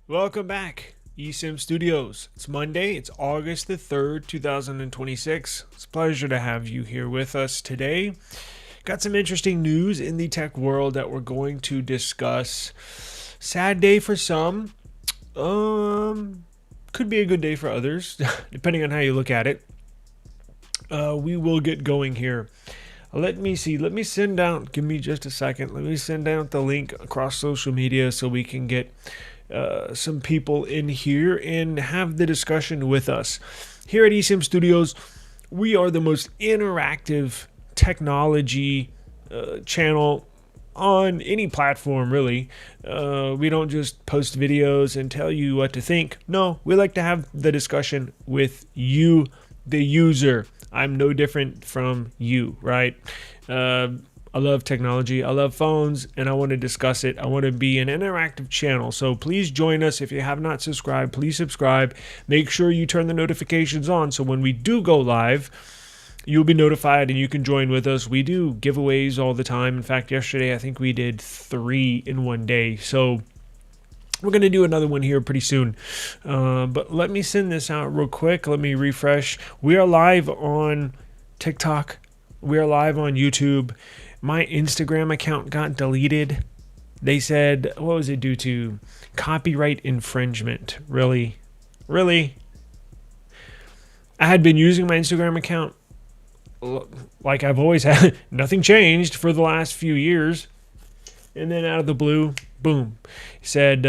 Welcome back, eSIMstudios. It's Monday, it's August the 3rd, 2026. It's a pleasure to have you here with us today. Got some interesting news in the tech world that we're going to discuss. Sad day for some. Could be a good day for others, depending on how you look at it. We will get going here. Let me see. Let me send out, give me just a second. Let me send out the link across social media so we can get some people in here and have the discussion with us. Here at eSIMstudios, we are the most interactive technology channel on any platform, really. We don't just post videos and tell you what to think. No, we like to have the discussion with you, the user. I'm no different from you, right? I love technology. I love phones, and I want to discuss it. I want to be an interactive channel. So please join us. If you have not subscribed, please subscribe. Make sure you turn the notifications on so when we do go live, you'll be notified and you can join with us. We do giveaways all the time. In fact, yesterday I think we did 3 in one day. So we're going to do another one here pretty soon. But let me send this out real quick. Let me refresh. We are live on TikTok. We are live on YouTube. My Instagram account got deleted. They said, what was it due to? Copyright infringement. Really? I had been using my Instagram account like I've always had. Nothing changed for the last few years. And then out of the blue, boom. It said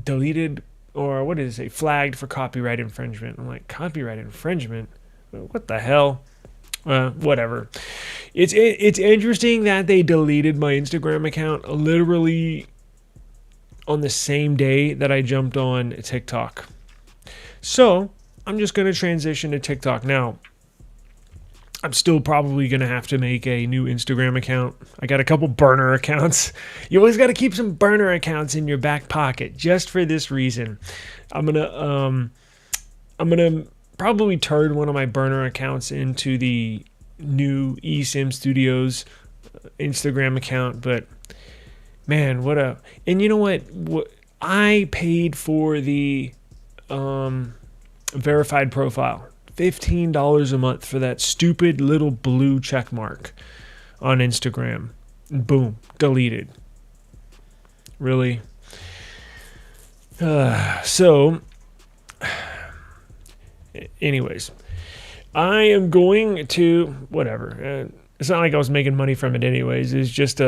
deleted, or what did it say? Flagged for copyright infringement. I'm like, copyright infringement? What the hell? Whatever. It's interesting that they deleted my Instagram account literally on the same day that I jumped on TikTok. So I'm just going to transition to TikTok now. I'm still probably going to have to make a new Instagram account. I got a couple burner accounts. You always got to keep some burner accounts in your back pocket just for this reason. I'm going to probably turn one of my burner accounts into the new eSIMstudios Instagram account, but man, and you know what I paid for the verified profile, $15 a month for that stupid little blue check mark on Instagram. Boom, deleted. Really? So anyways, I am going to, whatever. It's not like I was making money from it anyways. It's just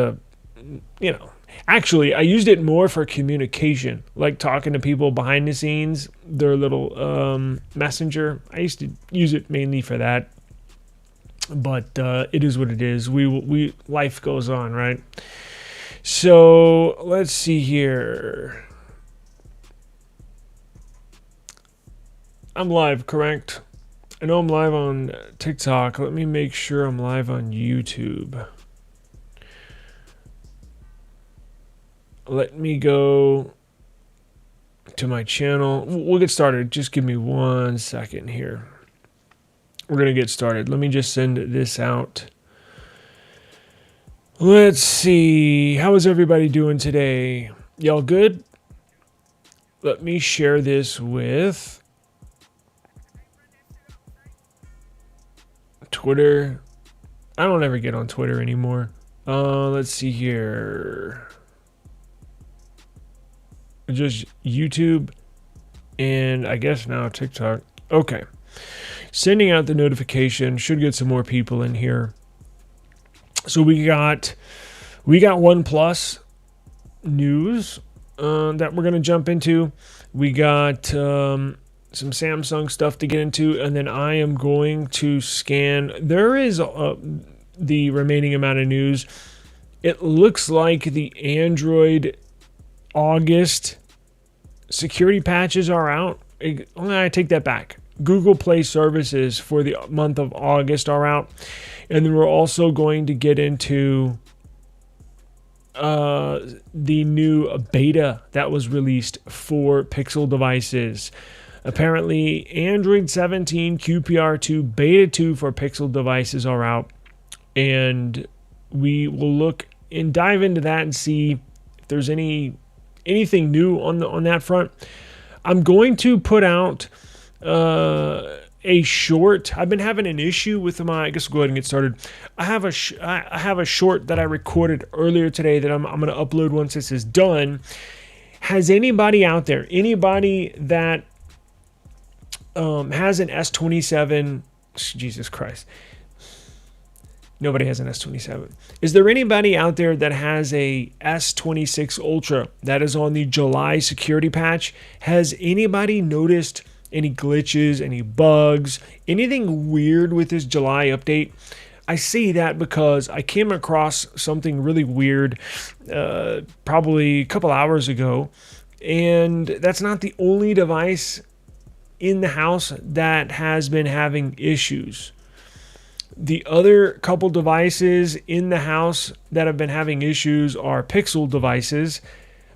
actually, I used it more for communication, like talking to people behind the scenes, their little messenger. I used to use it mainly for that. But it is what it is. Life goes on, right? So let's see here. I'm live, correct? I know I'm live on TikTok. Let me make sure I'm live on YouTube. Let me go to my channel. We'll get started. Just give me 1 second here. We're going to get started. Let me just send this out. Let's see. How is everybody doing today? Y'all good? Let me share this with Twitter. I don't ever get on Twitter anymore. Let's see here. Just YouTube and I guess now TikTok. Okay. Sending out the notification. Should get some more people in here. So we got OnePlus news that we're going to jump into. We got some Samsung stuff to get into, and then I am going to scan. There is the remaining amount of news. It looks like the Android August security patches are out. I take that back. Google Play services for the month of August are out. And then we're also going to get into the new beta that was released for Pixel devices. Apparently, Android 17 QPR2 Beta 2 for Pixel devices are out. And we will look and dive into that and see if there's any anything new on that front. I'm going to put out a short. I've been having an issue with my. I guess we'll go ahead and get started. I have a short that I recorded earlier today that I'm going to upload once this is done. Has anybody out there, anybody that has an S27? Jesus Christ. Nobody has an S27. Is there anybody out there that has a S26 Ultra that is on the July security patch? Has anybody noticed any glitches, any bugs, anything weird with this July update? I say that because I came across something really weird probably a couple hours ago, and that's not the only device in the house that has been having issues. The other couple devices in the house that have been having issues are Pixel devices,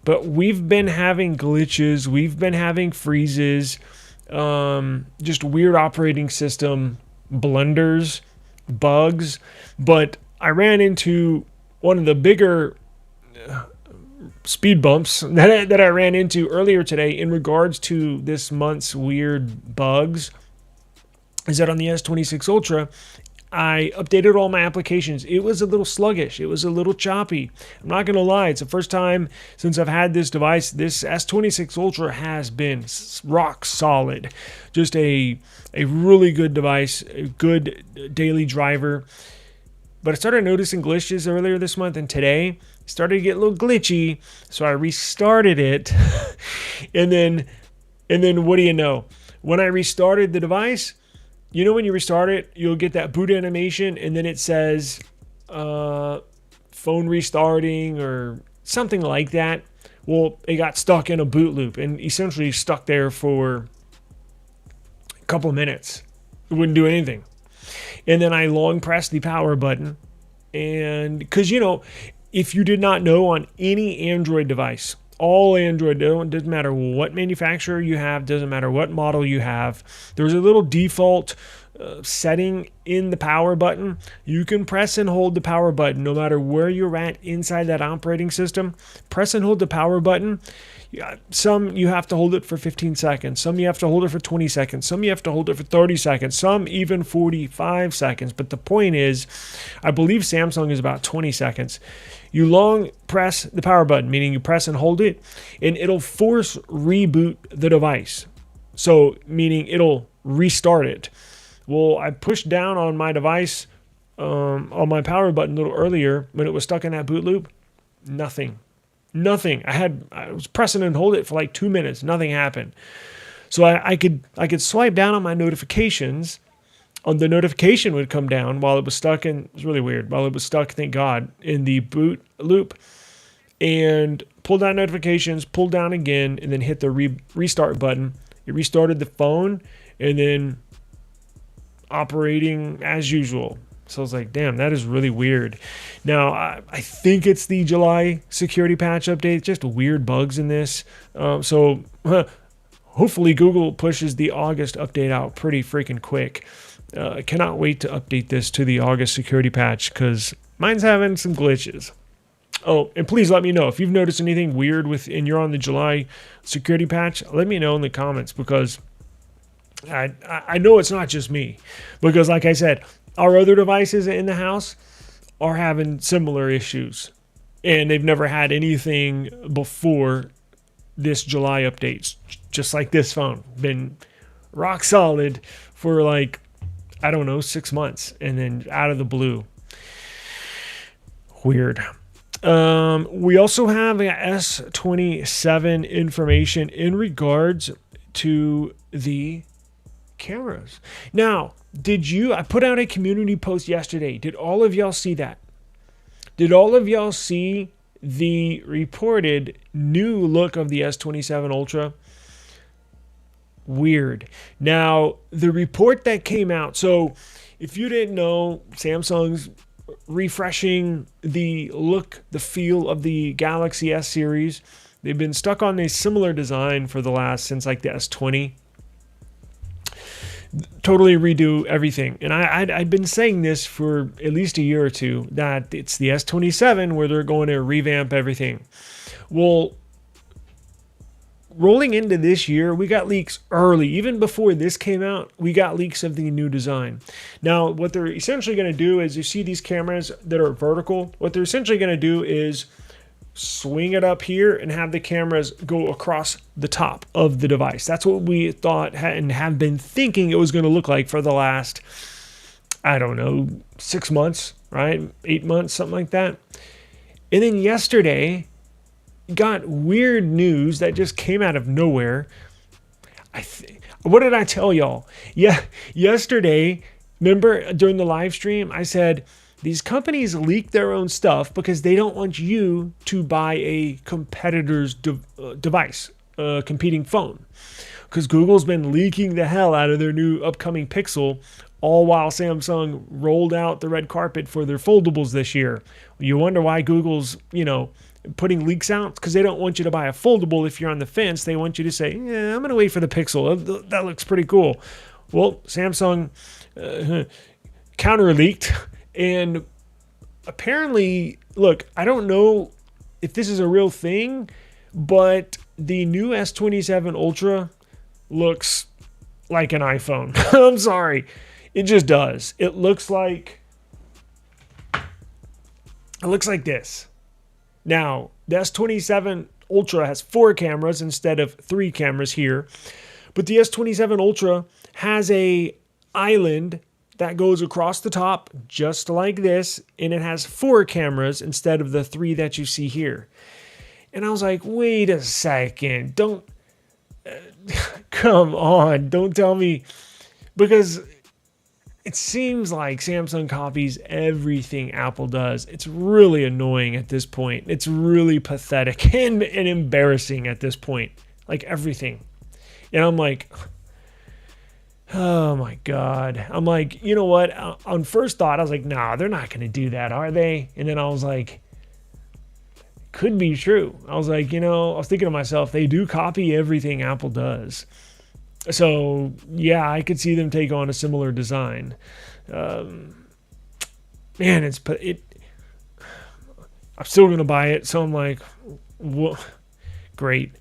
but we've been having glitches, we've been having freezes, just weird operating system blunders, bugs. But I ran into one of the bigger speed bumps that I ran into earlier today in regards to this month's weird bugs is that on the S26 Ultra, I updated all my applications. It was a little sluggish. It was a little choppy. I'm not going to lie. It's the first time since I've had this device. This S26 Ultra has been rock solid. Just a really good device, a good daily driver. But I started noticing glitches earlier this month, and today it started to get a little glitchy. So I restarted it. and then what do you know? When I restarted the device, you know, when you restart it, you'll get that boot animation, and then it says phone restarting or something like that. Well, it got stuck in a boot loop and essentially stuck there for a couple of minutes. It wouldn't do anything. And then I long pressed the power button. And because, you know, if you did not know, on any Android device, all Android, doesn't matter what manufacturer you have, doesn't matter what model you have, there's a little default setting in the power button. You can press and hold the power button no matter where you're at inside that operating system. Press and hold the power button. Some you have to hold it for 15 seconds. Some you have to hold it for 20 seconds. Some you have to hold it for 30 seconds. Some even 45 seconds. But the point is, I believe Samsung is about 20 seconds. You long press the power button, meaning you press and hold it, and it'll force reboot the device. So, meaning it'll restart it. Well, I pushed down on my device, on my power button a little earlier when it was stuck in that boot loop. Nothing. I was pressing and hold it for like 2 minutes. Nothing happened. So I could swipe down on my notifications. The notification would come down while it was stuck in. It was really weird. While it was stuck, thank God, in the boot loop, and pull down notifications, pull down again, and then hit the restart button. It restarted the phone, and then operating as usual. So I was like, damn, that is really weird. Now, I think it's the July security patch update, just weird bugs in this. So hopefully Google pushes the August update out pretty freaking quick. I cannot wait to update this to the August security patch because mine's having some glitches. Oh, and please let me know if you've noticed anything weird and you're on the July security patch. Let me know in the comments because I know it's not just me. Because like I said, our other devices in the house are having similar issues. And they've never had anything before this July updates. Just like this phone. Been rock solid for like, I don't know, 6 months. And then out of the blue. Weird. We also have a S27 information in regards to the cameras. Now, I put out a community post yesterday. Did all of y'all see that? Did all of y'all see the reported new look of the S27 Ultra? Weird. Now, the report that came out, so if you didn't know, Samsung's refreshing the look, the feel of the Galaxy S series. They've been stuck on a similar design since like the S20. Totally redo everything. And I'd been saying this for at least a year or two, that it's the S27 where they're going to revamp everything. Well, rolling into this year, we got leaks early. Even before this came out, we got leaks of the new design. Now, what they're essentially going to do is, you see these cameras that are vertical. What they're essentially going to do is swing it up here and have the cameras go across the top of the device. That's what we thought and have been thinking it was going to look like for the last, I don't know, 6 months, right? 8 months, something like that. And then yesterday, got weird news that just came out of nowhere. What did I tell y'all? Yeah, yesterday, remember during the live stream, I said these companies leak their own stuff because they don't want you to buy a competitor's device, a competing phone. Because Google's been leaking the hell out of their new upcoming Pixel, all while Samsung rolled out the red carpet for their foldables this year. You wonder why Google's, putting leaks out? Because they don't want you to buy a foldable if you're on the fence. They want you to say, yeah, I'm going to wait for the Pixel. That looks pretty cool. Well, Samsung counter-leaked, and apparently, look, I don't know if this is a real thing, but the new S27 Ultra looks like an iPhone. I'm sorry. It just does. It looks like this. Now, the S27 Ultra has 4 cameras instead of 3 cameras here. But the S27 Ultra has a island that goes across the top just like this, and it has 4 cameras instead of the 3 that you see here. And I was like, wait a second, come on, don't tell me, because it seems like Samsung copies everything Apple does. It's really annoying at this point. It's really pathetic and embarrassing at this point, like everything. And I'm like, oh my God. I'm like, you know what? On first thought, I was like, nah, they're not going to do that, are they? And then I was like, could be true. I was like, I was thinking to myself, they do copy everything Apple does. So yeah, I could see them take on a similar design. Man, I'm still going to buy it. So I'm like, whoa, great.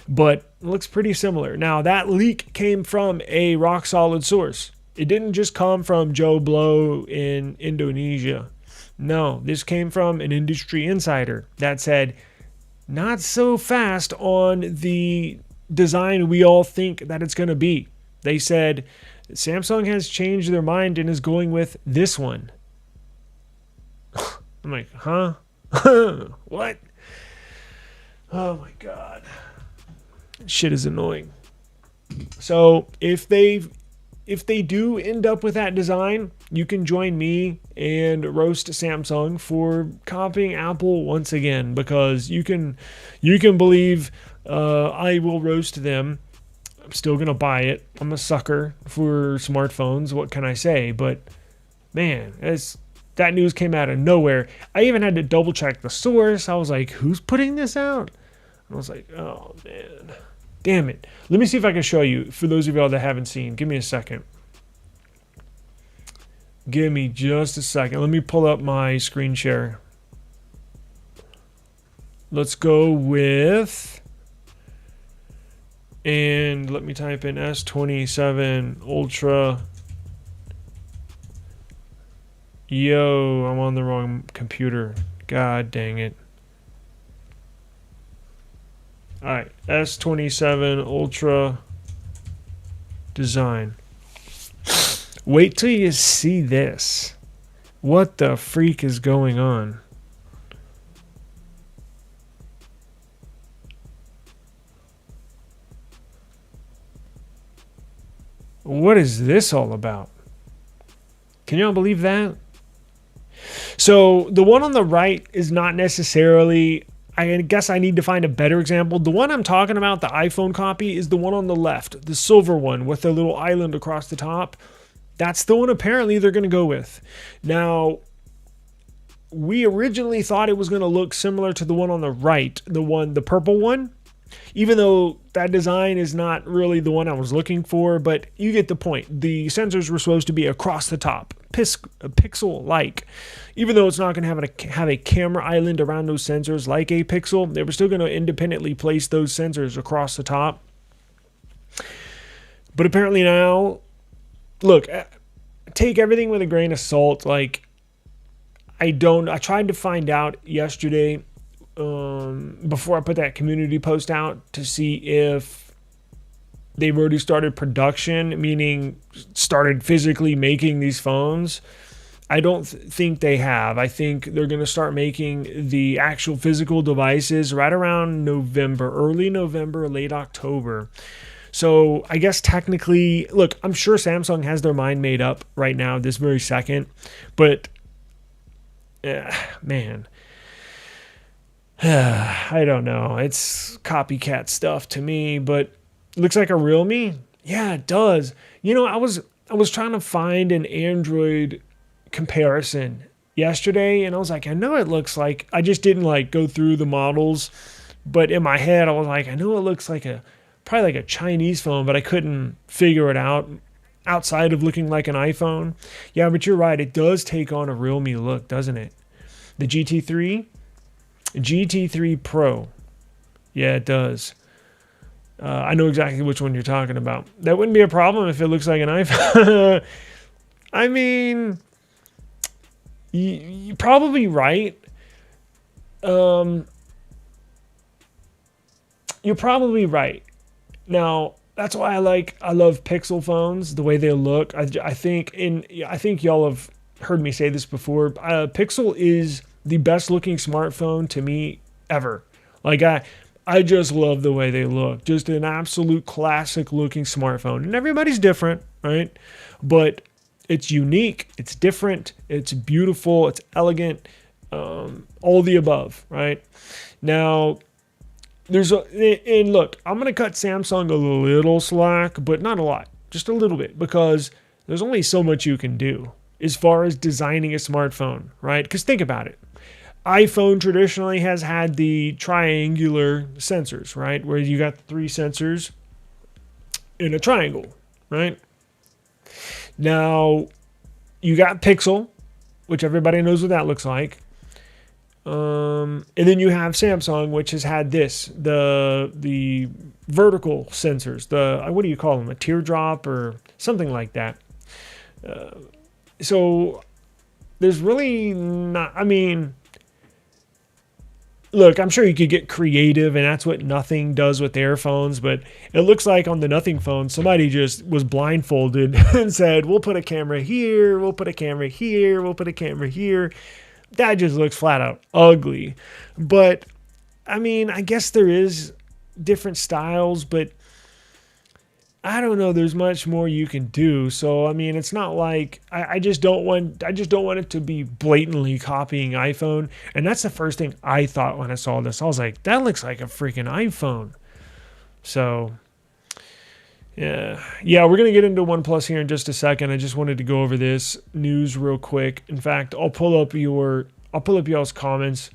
But it looks pretty similar. Now, that leak came from a rock-solid source. It didn't just come from Joe Blow in Indonesia. No, this came from an industry insider that said, not so fast on the design we all think that it's going to be. They said, Samsung has changed their mind and is going with this one. I'm like, huh? What? Oh my God. Shit is annoying. So if they do end up with that design, you can join me and roast Samsung for copying Apple once again, because you can believe I will roast them. I'm still gonna buy it. I'm a sucker for smartphones. What can I say? But man, that news came out of nowhere. I even had to double check the source. I was like, who's putting this out? And I was like, oh man. Damn it. Let me see if I can show you, for those of y'all that haven't seen. Give me a second. Give me just a second. Let me pull up my screen share. Let's go with, and let me type in S27 Ultra. Yo, I'm on the wrong computer. God dang it. Alright, S27 Ultra design. Wait till you see this. What the freak is going on? What is this all about? Can y'all believe that? So the one on the right is not necessarily, I guess I need to find a better example. The one I'm talking about, the iPhone copy, is the one on the left, the silver one with the little island across the top. That's the one apparently they're going to go with. Now, we originally thought it was going to look similar to the one on the right, the purple one. even though that design is not really the one I was looking for, but you get the point. The sensors were supposed to be across the top, pixel-like. Even though it's not going to have a camera island around those sensors like a Pixel, they were still going to independently place those sensors across the top. But apparently now, look, take everything with a grain of salt. Like, I tried to find out yesterday, before I put that community post out, to see if they've already started production, meaning started physically making these phones. I don't think they have. I think they're going to start making the actual physical devices right around November, early November, late October. So I guess technically, look, I'm sure Samsung has their mind made up right now, this very second, but man, I don't know. It's copycat stuff to me, but it looks like a Realme. Yeah, it does. You know, I was trying to find an Android comparison yesterday, and I was like, I know it looks like, I just didn't like go through the models, but in my head I was like, I know it looks like probably like a Chinese phone, but I couldn't figure it out outside of looking like an iPhone. Yeah, but you're right, it does take on a Realme look, doesn't it? The GT3 Pro. Yeah, it does. I know exactly which one you're talking about. That wouldn't be a problem if it looks like an iPhone. I mean, you're probably right. You're probably right. Now, that's why I love Pixel phones, the way they look. I think y'all have heard me say this before. Pixel is the best looking smartphone to me ever. Like, I just love the way they look. Just an absolute classic looking smartphone. And everybody's different, right? But it's unique, it's different, it's beautiful, it's elegant, all the above, right? Now, and look, I'm going to cut Samsung a little slack, but not a lot, just a little bit, because there's only so much you can do as far as designing a smartphone, right? Because think about it. iPhone traditionally has had the triangular sensors, right? Where you got 3 sensors in a triangle, right? Now, you got Pixel, which everybody knows what that looks like. And then you have Samsung, which has had the vertical sensors, what do you call them? A teardrop or something like that. So there's really not, I mean, look, I'm sure you could get creative, and that's what Nothing does with their phones, but it looks like on the Nothing phone, somebody just was blindfolded and said, we'll put a camera here, we'll put a camera here, we'll put a camera here. That just looks flat out ugly. But, I mean, I guess there is different styles, but I don't know, there's much more you can do. So, I mean, it's not like I just don't want it to be blatantly copying iPhone. And that's the first thing I thought when I saw this. I was like, that looks like a freaking iPhone. So, yeah, we're going to get into OnePlus here in just a second. I just wanted to go over this news real quick. In fact, I'll pull up y'all's comments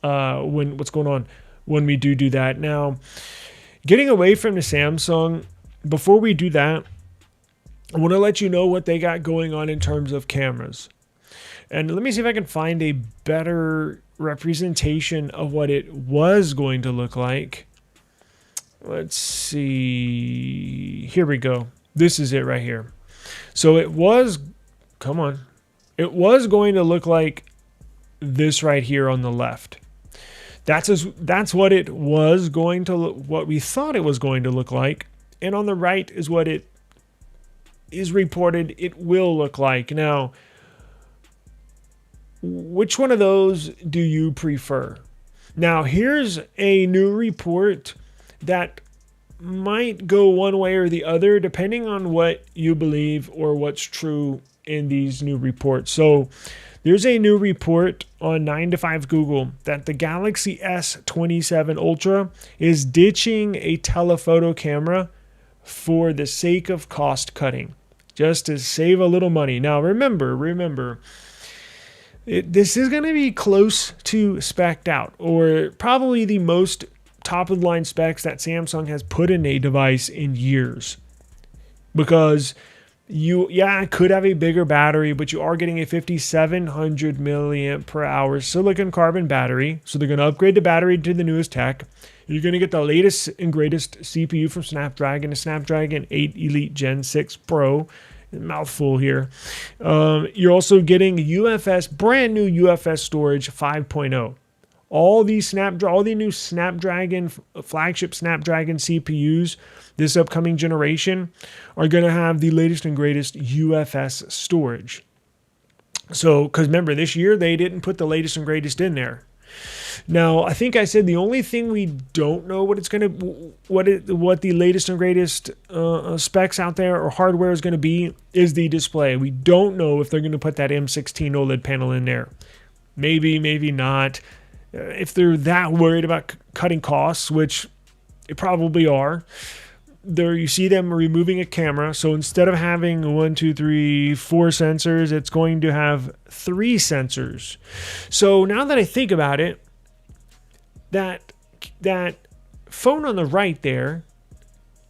what's going on when we do that. Now, getting away from the Samsung, before we do that, I want to let you know what they got going on in terms of cameras. And let me see if I can find a better representation of what it was going to look like. Let's see. Here we go. This is it right here. So it was going to look like this right here on the left. That's what it was going to look, what we thought it was going to look like. And on the right is what it is reported it will look like. Now, which one of those do you prefer? Now, here's a new report that might go one way or the other, depending on what you believe or what's true in these new reports. So there's a new report on 9 to 5 Google that the Galaxy S27 Ultra is ditching a telephoto camera for the sake of cost cutting, just to save a little money. Now, remember, this is going to be close to spec'd out, or probably the most top of the line specs that Samsung has put in a device in years. Because it could have a bigger battery, but you are getting a 5700 milliamp per hour silicon carbon battery. So they're going to upgrade the battery to the newest tech. You're going to get the latest and greatest CPU from Snapdragon, a Snapdragon 8 Elite Gen 6 Pro. Mouthful here. You're also getting brand new UFS storage 5.0. All the new Snapdragon, flagship Snapdragon CPUs this upcoming generation are going to have the latest and greatest UFS storage. So, because remember, this year they didn't put the latest and greatest in there. Now, I think I said the only thing we don't know what the latest and greatest specs out there or hardware is going to be is the display. We don't know if they're going to put that M16 OLED panel in there. Maybe, maybe not. If they're that worried about cutting costs, which they probably are, there you see them removing a camera. So instead of having 4 sensors, it's going to have 3 sensors. So now that I think about it, that phone on the right there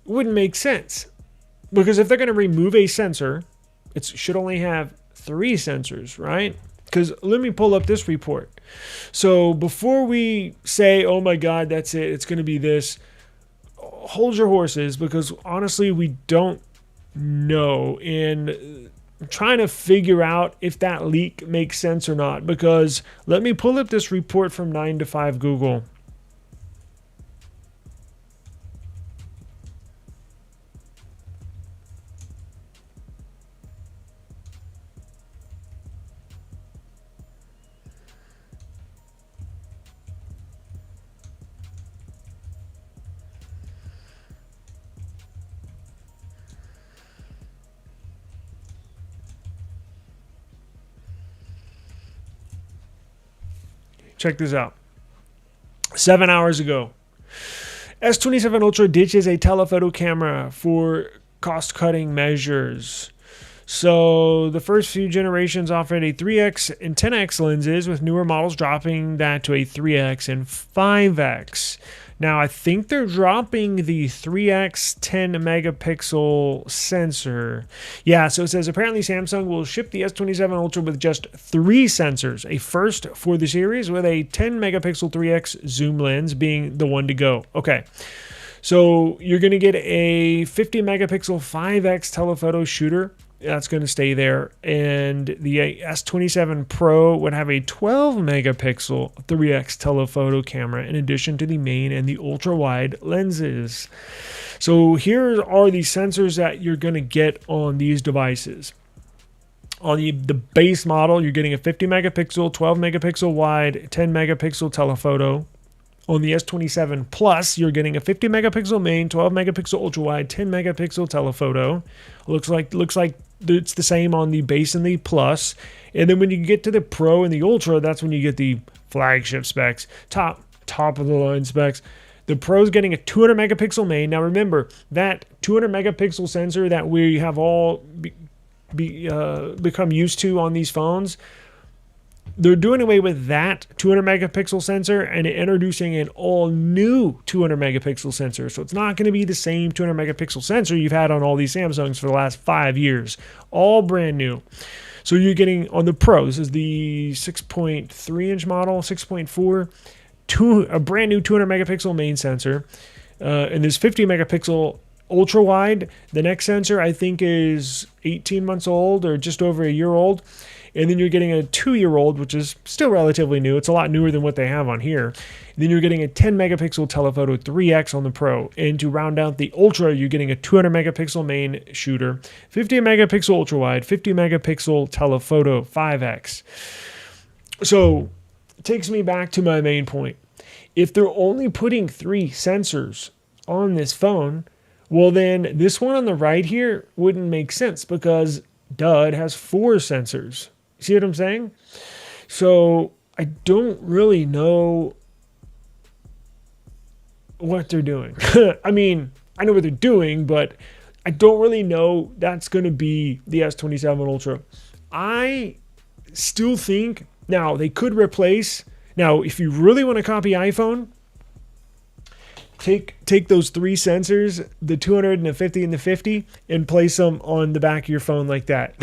wouldn't make sense, because if they're going to remove a sensor, it should only have 3 sensors, right? Because let me pull up this report. So before we say, oh my God, that's it, it's going to be this, hold your horses, because honestly, we don't know. And I'm trying to figure out if that leak makes sense or not, because let me pull up this report from 9 to 5 Google. Check this out. 7 hours ago, S27 Ultra ditches a telephoto camera for cost-cutting measures. So the first few generations offered a 3x and 10x lenses, with newer models dropping that to a 3x and 5x. Now, I think they're dropping the 3x 10 megapixel sensor. Yeah, so it says apparently Samsung will ship the S27 Ultra with just 3 sensors, a first for the series, with a 10 megapixel 3x zoom lens being the one to go. Okay, so you're going to get a 50 megapixel 5x telephoto shooter. That's going to stay there. And the S27 Pro would have a 12 megapixel 3x telephoto camera in addition to the main and the ultra wide lenses. So here are the sensors that you're going to get on these devices. On the base model, you're getting a 50 megapixel, 12 megapixel wide, 10 megapixel telephoto. On the S27 Plus, you're getting a 50 megapixel main, 12 megapixel ultra wide, 10 megapixel telephoto. Looks like it's the same on the base and the Plus. And then when you get to the Pro and the Ultra, that's when you get the flagship specs, top of the line specs. The Pro's getting a 200 megapixel main. Now remember, that 200 megapixel sensor that we have all become used to on these phones, they're doing away with that 200 megapixel sensor and introducing an all new 200 megapixel sensor. So it's not going to be the same 200 megapixel sensor you've had on all these Samsungs for the last 5 years. All brand new. So you're getting on the Pro, this is the 6.3 inch model, 6.4, a brand new 200 megapixel main sensor. And this 50 megapixel ultra wide. The next sensor I think is 18 months old or just over a year old. And then you're getting a 2-year-old, which is still relatively new. It's a lot newer than what they have on here. And then you're getting a 10 megapixel telephoto 3x on the Pro. And to round out the Ultra, you're getting a 200 megapixel main shooter, 50 megapixel ultra wide, 50 megapixel telephoto 5x. So it takes me back to my main point. If they're only putting 3 sensors on this phone, well then this one on the right here wouldn't make sense, because it has 4 sensors. See what I'm saying? So I don't really know what they're doing. I mean, I know what they're doing, but I don't really know that's going to be the S27 Ultra. I still think, now they could replace, now if you really want to copy iPhone, take those three sensors, the 200 and the 50 and the 50, and place them on the back of your phone like that.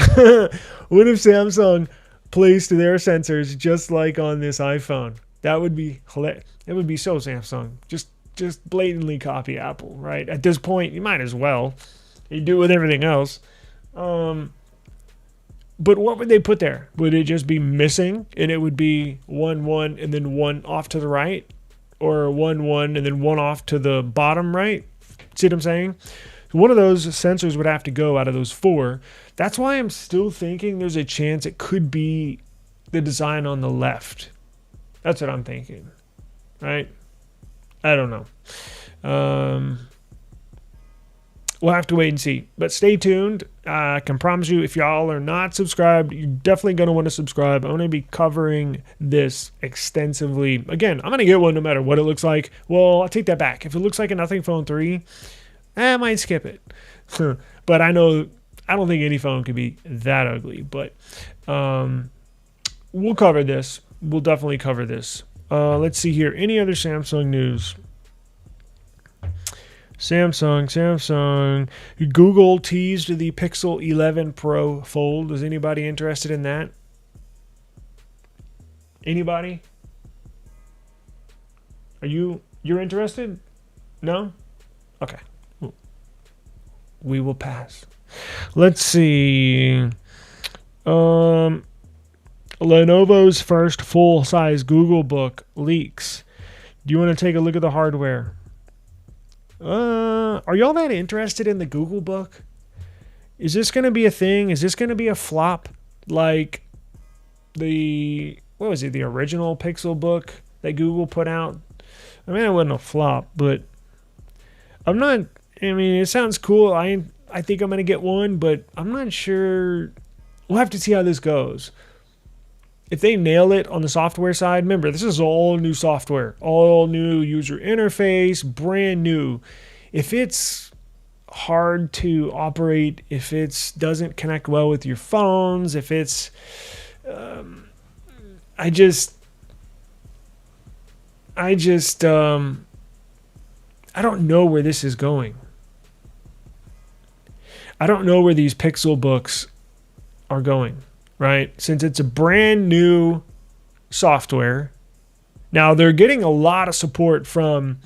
What if Samsung placed their sensors just like on this iPhone? That would be hilarious. It would be so Samsung. Just blatantly copy Apple, right? At this point, you might as well. You do it with everything else. But what would they put there? Would it just be missing and it would be 1 and then 1 off to the right? Or 1 and then 1 off to the bottom right? See what I'm saying? One of those sensors would have to go out of those 4. That's why I'm still thinking there's a chance it could be the design on the left. That's what I'm thinking, right? I don't know. We'll have to wait and see. But stay tuned. I can promise you, if y'all are not subscribed, you're definitely going to want to subscribe. I'm going to be covering this extensively. Again, I'm going to get one no matter what it looks like. Well, I'll take that back. If it looks like a Nothing Phone 3, I might skip it. But I don't think any phone could be that ugly. But we'll cover this. We'll definitely cover this. Let's see here. Any other Samsung news? Samsung. Google teased the Pixel 11 Pro Fold. Is anybody interested in that? Anybody? You're interested? No? Okay. We will pass. Let's see. Lenovo's first full-size Google Book leaks. Do you want to take a look at the hardware? Are y'all that interested in the Google Book? Is this going to be a thing? Is this going to be a flop like the original Pixel book that Google put out? I mean, it wasn't a flop, but it sounds cool. I think I'm going to get one, but I'm not sure. We'll have to see how this goes. If they nail it on the software side, remember, this is all new software, all new user interface, brand new. If it's hard to operate, if it doesn't connect well with your phones, if it's, I don't know where this is going. I don't know where these Pixel books are going. Right? Since it's a brand new software. Now, they're getting a lot of support from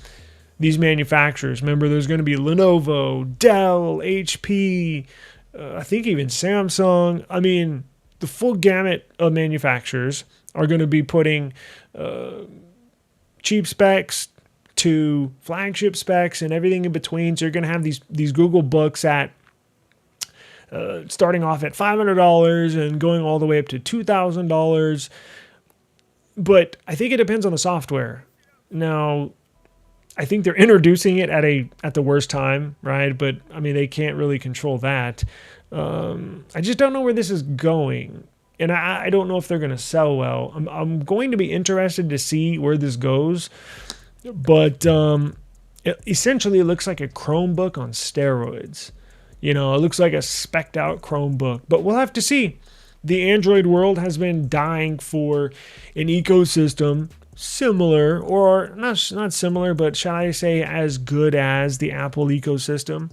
these manufacturers. Remember, there's going to be Lenovo, Dell, HP, I think even Samsung. I mean, the full gamut of manufacturers are going to be putting cheap specs to flagship specs and everything in between. So you're going to have these Google books at starting off at $500 and going all the way up to $2,000. But I think it depends on the software. Now, I think they're introducing it at the worst time, right? But I mean, they can't really control that. I just don't know where this is going. And I don't know if they're going to sell well. I'm going to be interested to see where this goes. But essentially, it looks like a Chromebook on steroids. You know, it looks like a spec'd out Chromebook, but we'll have to see. The Android world has been dying for an ecosystem similar, or not similar, but shall I say as good as the Apple ecosystem,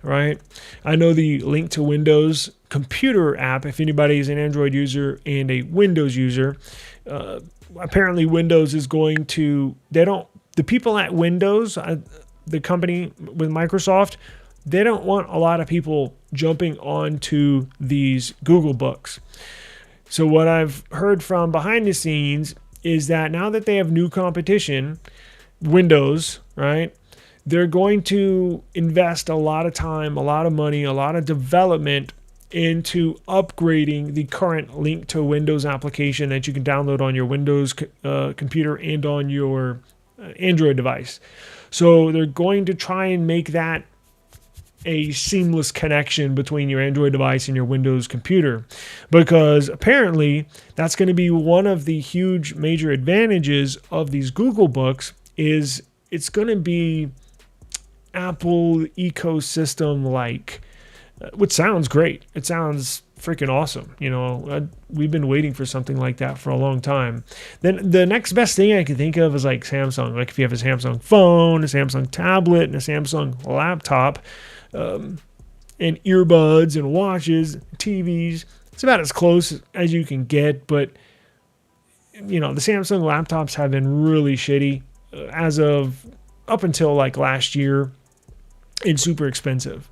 right? I know the Link to Windows computer app, if anybody is an Android user and a Windows user, apparently Windows is going to, the people at Windows, the company with Microsoft, they don't want a lot of people jumping onto these Google Books. So what I've heard from behind the scenes is that now that they have new competition, Windows, right, they're going to invest a lot of time, a lot of money, a lot of development into upgrading the current Link to Windows application that you can download on your Windows computer and on your Android device. So they're going to try and make that a seamless connection between your Android device and your Windows computer, because apparently that's going to be one of the huge major advantages of these Google Books. Is it's going to be Apple ecosystem like, which sounds great. It sounds freaking awesome. We've been waiting for something like that for a long time. Then the next best thing I can think of is like Samsung. Like if you have a Samsung phone, a Samsung tablet, and a Samsung laptop, and earbuds and watches, TVs, it's about as close as you can get. But the Samsung laptops have been really shitty as of up until like last year, and super expensive.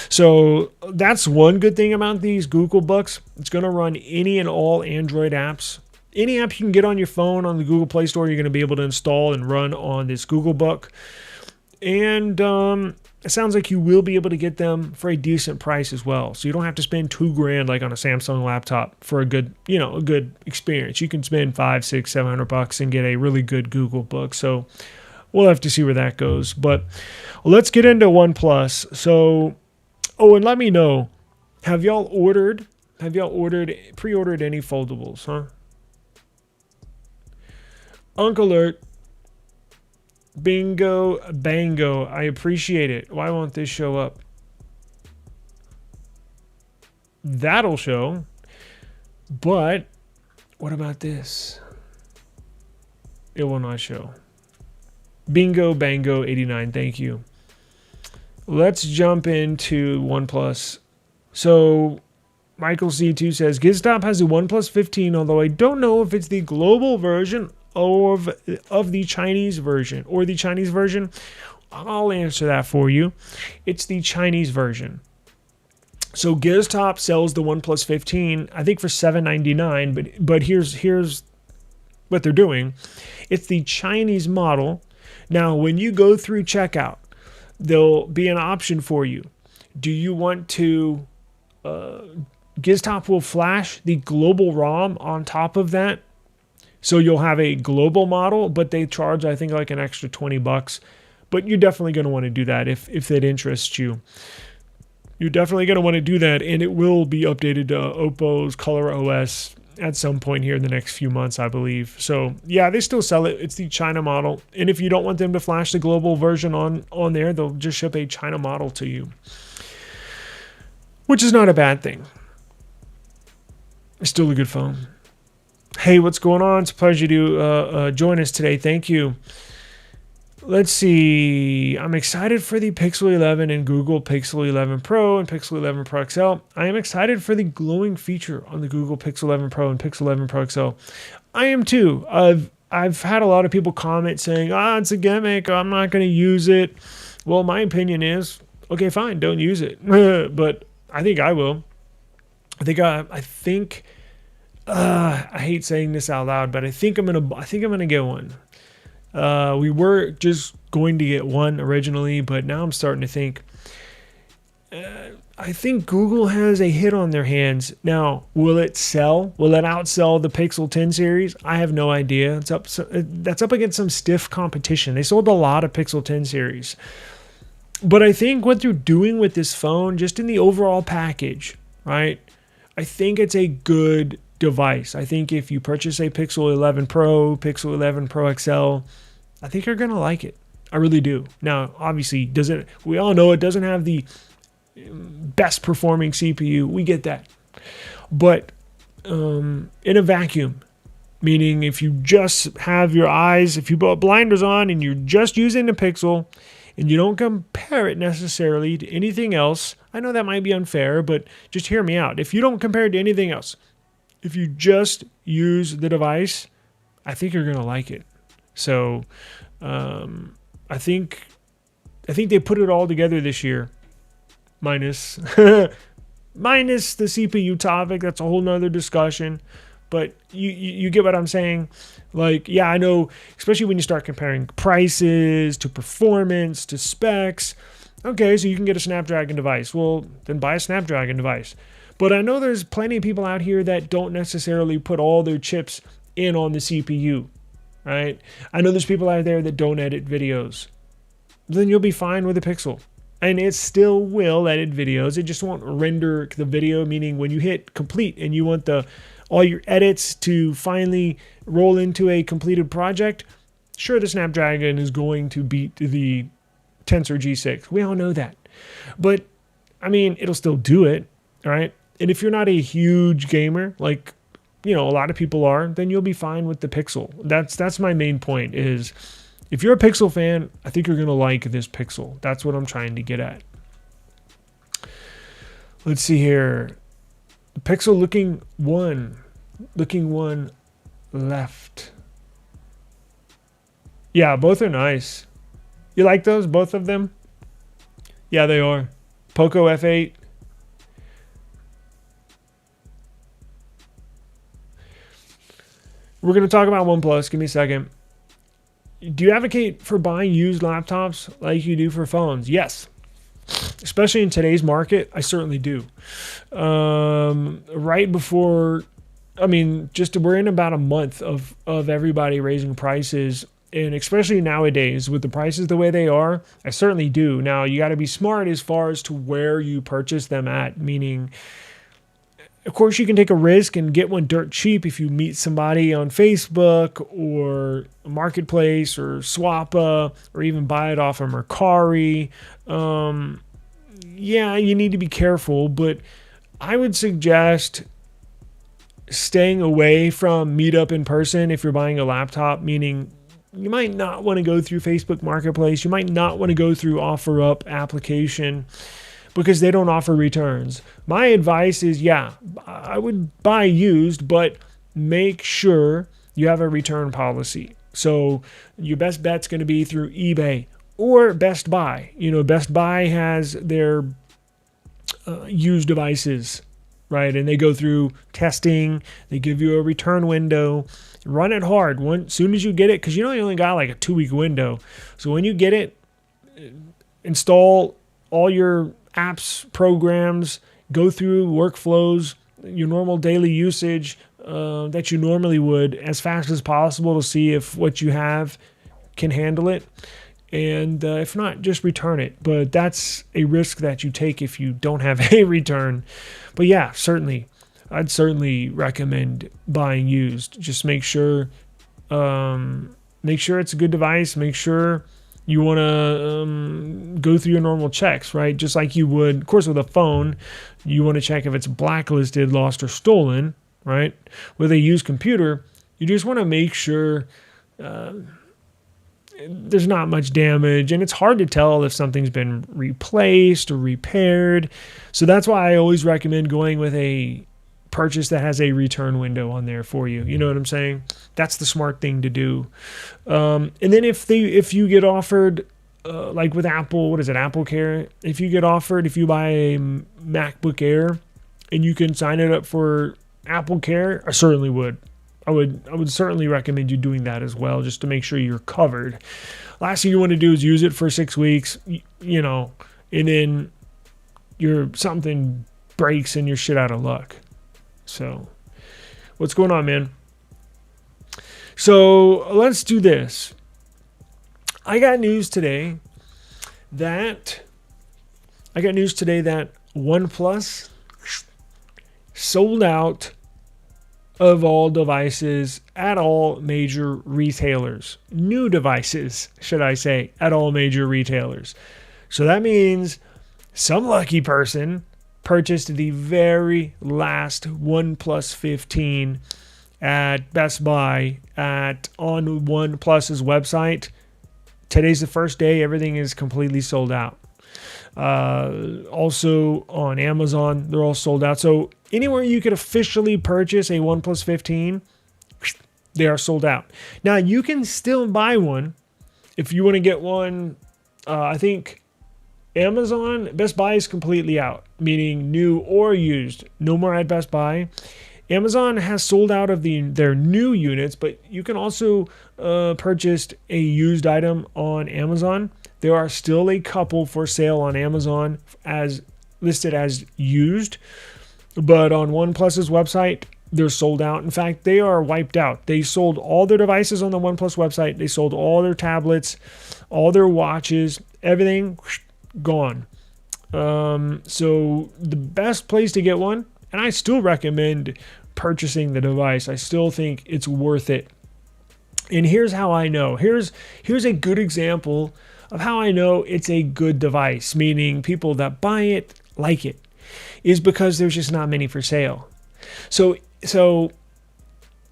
So that's one good thing about these Google Books. It's going to run any and all Android apps. Any app you can get on your phone on the Google Play Store, you're going to be able to install and run on this Google Book. And it sounds like you will be able to get them for a decent price as well. So you don't have to spend $2,000 like on a Samsung laptop for a good experience. You can spend $500, $600, $700 and get a really good Google Book. So we'll have to see where that goes. But let's get into OnePlus. So, and let me know, have y'all pre-ordered any foldables, huh? Uncle Alert. Bingo, bango. I appreciate it. Why won't this show up? That'll show. But what about this? It will not show. Bingo, bango, 89. Thank you. Let's jump into OnePlus. So Michael C2 says, Gizstop has a OnePlus 15, although I don't know if it's the global version of the Chinese version or the Chinese version. I'll answer that for you. It's the Chinese version. So Giztop sells the OnePlus 15, I think for $799, but here's what they're doing. It's the Chinese model. Now, when you go through checkout, there'll be an option for you. Do you want to Giztop will flash the global ROM on top of that. So you'll have a global model, but they charge, I think, like an extra $20. But you're definitely going to want to do that if that interests you. You're definitely going to want to do that, and it will be updated to Oppo's Color OS at some point here in the next few months, I believe. So, yeah, they still sell it. It's the China model. And if you don't want them to flash the global version on there, they'll just ship a China model to you, which is not a bad thing. It's still a good phone. Hey, what's going on? It's a pleasure to join us today. Thank you. Let's see. I'm excited for the Pixel 11 and Google Pixel 11 Pro and Pixel 11 Pro XL. I am excited for the glowing feature on the Google Pixel 11 Pro and Pixel 11 Pro XL. I am too. I've had a lot of people comment saying, it's a gimmick. I'm not going to use it. Well, my opinion is, okay, fine, don't use it. But I think I will. I hate saying this out loud, but I think I'm gonna get one. We were just going to get one originally, but now I'm starting to think. I think Google has a hit on their hands. Now, will it sell? Will it outsell the Pixel 10 series? I have no idea. That's up against some stiff competition. They sold a lot of Pixel 10 series. But I think what they're doing with this phone, just in the overall package, right? I think it's a good device. I think if you purchase a Pixel 11 Pro, Pixel 11 Pro XL, I think you're going to like it. I really do. Now, obviously, we all know it doesn't have the best performing CPU. We get that. But in a vacuum, meaning if you just have your eyes, if you put blinders on and you're just using the Pixel and you don't compare it necessarily to anything else, I know that might be unfair, but just hear me out. If you don't compare it to anything else, if you just use the device, I think you're going to like it. So I think they put it all together this year, minus the CPU topic. That's a whole nother discussion. But you get what I'm saying? Like, yeah, I know, especially when you start comparing prices to performance to specs. Okay, so you can get a Snapdragon device. Well, then buy a Snapdragon device. But I know there's plenty of people out here that don't necessarily put all their chips in on the CPU, right? I know there's people out there that don't edit videos. Then you'll be fine with a Pixel. And it still will edit videos. It just won't render the video, meaning when you hit complete and you want all your edits to finally roll into a completed project, sure, the Snapdragon is going to beat the Tensor G6. We all know that. But, I mean, it'll still do it, all right? And if you're not a huge gamer, like, a lot of people are, then you'll be fine with the Pixel. That's my main point is, if you're a Pixel fan, I think you're going to like this Pixel. That's what I'm trying to get at. Let's see here. The Pixel looking one left. Yeah, both are nice. You like those, both of them? Yeah, they are. Poco F8. We're going to talk about OnePlus. Give me a second. Do you advocate for buying used laptops like you do for phones? Yes. Especially in today's market, I certainly do. Right before, we're in about a month of everybody raising prices. And especially nowadays, with the prices the way they are, I certainly do. Now, you got to be smart as far as to where you purchase them at, meaning, of course, you can take a risk and get one dirt cheap if you meet somebody on Facebook or Marketplace or Swappa, or even buy it off of Mercari. Yeah, you need to be careful, but I would suggest staying away from meetup in person if you're buying a laptop, meaning you might not want to go through Facebook Marketplace. You might not want to go through OfferUp application, because they don't offer returns. My advice is, yeah, I would buy used, but make sure you have a return policy. So your best bet's going to be through eBay or Best Buy. Best Buy has their used devices, right? And they go through testing. They give you a return window. Run it hard. Soon as you get it, because you only got like a 2-week window. So when you get it, install all your apps, programs, go through workflows, your normal daily usage that you normally would, as fast as possible to see if what you have can handle it. And if not, just return it. But that's a risk that you take if you don't have a return. But yeah, I'd certainly recommend buying used. Just make sure it's a good device. Make sure you want to go through your normal checks, right? Just like you would, of course, with a phone, you want to check if it's blacklisted, lost, or stolen, right? With a used computer, you just want to make sure there's not much damage, and it's hard to tell if something's been replaced or repaired. So that's why I always recommend going with a purchase that has a return window on there for you. You know what I'm saying? That's the smart thing to do. And then if you get offered, like with Apple, what is it, Apple Care? If you buy a MacBook Air and you can sign it up for Apple Care, I certainly would. I would certainly recommend you doing that as well, just to make sure you're covered. Last thing you want to do is use it for 6 weeks, and then something breaks and you're shit out of luck. So, what's going on, man? So, let's do this. I got news today that OnePlus sold out of all devices at all major retailers. New devices, should I say, at all major retailers. So that means some lucky person purchased the very last OnePlus 15 at Best Buy on OnePlus's website. Today's the first day. Everything is completely sold out. Also on Amazon, they're all sold out. So anywhere you could officially purchase a OnePlus 15, they are sold out. Now you can still buy one if you want to get one. I think Amazon, Best Buy is completely out, meaning new or used. No more at Best Buy. Amazon has sold out of their new units, but you can also purchase a used item on Amazon. There are still a couple for sale on Amazon as listed as used, but on OnePlus's website, they're sold out. In fact, they are wiped out. They sold all their devices on the OnePlus website. They sold all their tablets, all their watches, everything gone. So the best place to get one, and I still recommend purchasing the device. I still think it's worth it. And here's how I know. Here's a good example of how I know it's a good device, meaning people that buy it like it. is because there's just not many for sale. So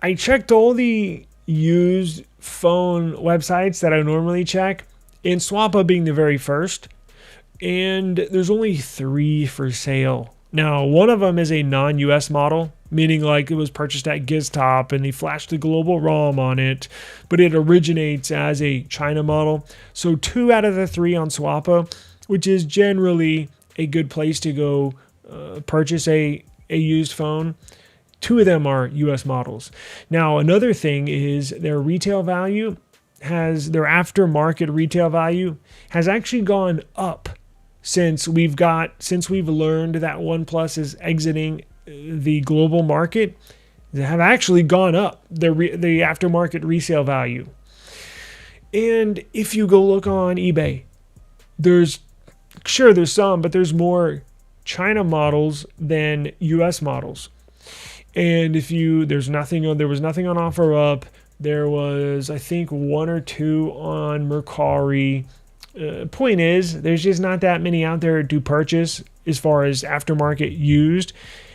I checked all the used phone websites that I normally check, and Swappa being the very first, and there's only 3 for sale. Now, one of them is a non-US model, meaning like it was purchased at Giztop and they flashed the global ROM on it, but it originates as a China model. So 2 out of the 3 on Swappa, which is generally a good place to go purchase a used phone. 2 of them are US models. Now, another thing is their retail value their aftermarket retail value has actually gone up since we've learned that OnePlus is exiting the global market. They have actually gone up the aftermarket resale value. And if you go look on eBay, there's some, but there's more China models than US models. And there was nothing on OfferUp. There was, I think, 1 or 2 on Mercari. Point is, there's just not that many out there to purchase as far as aftermarket used.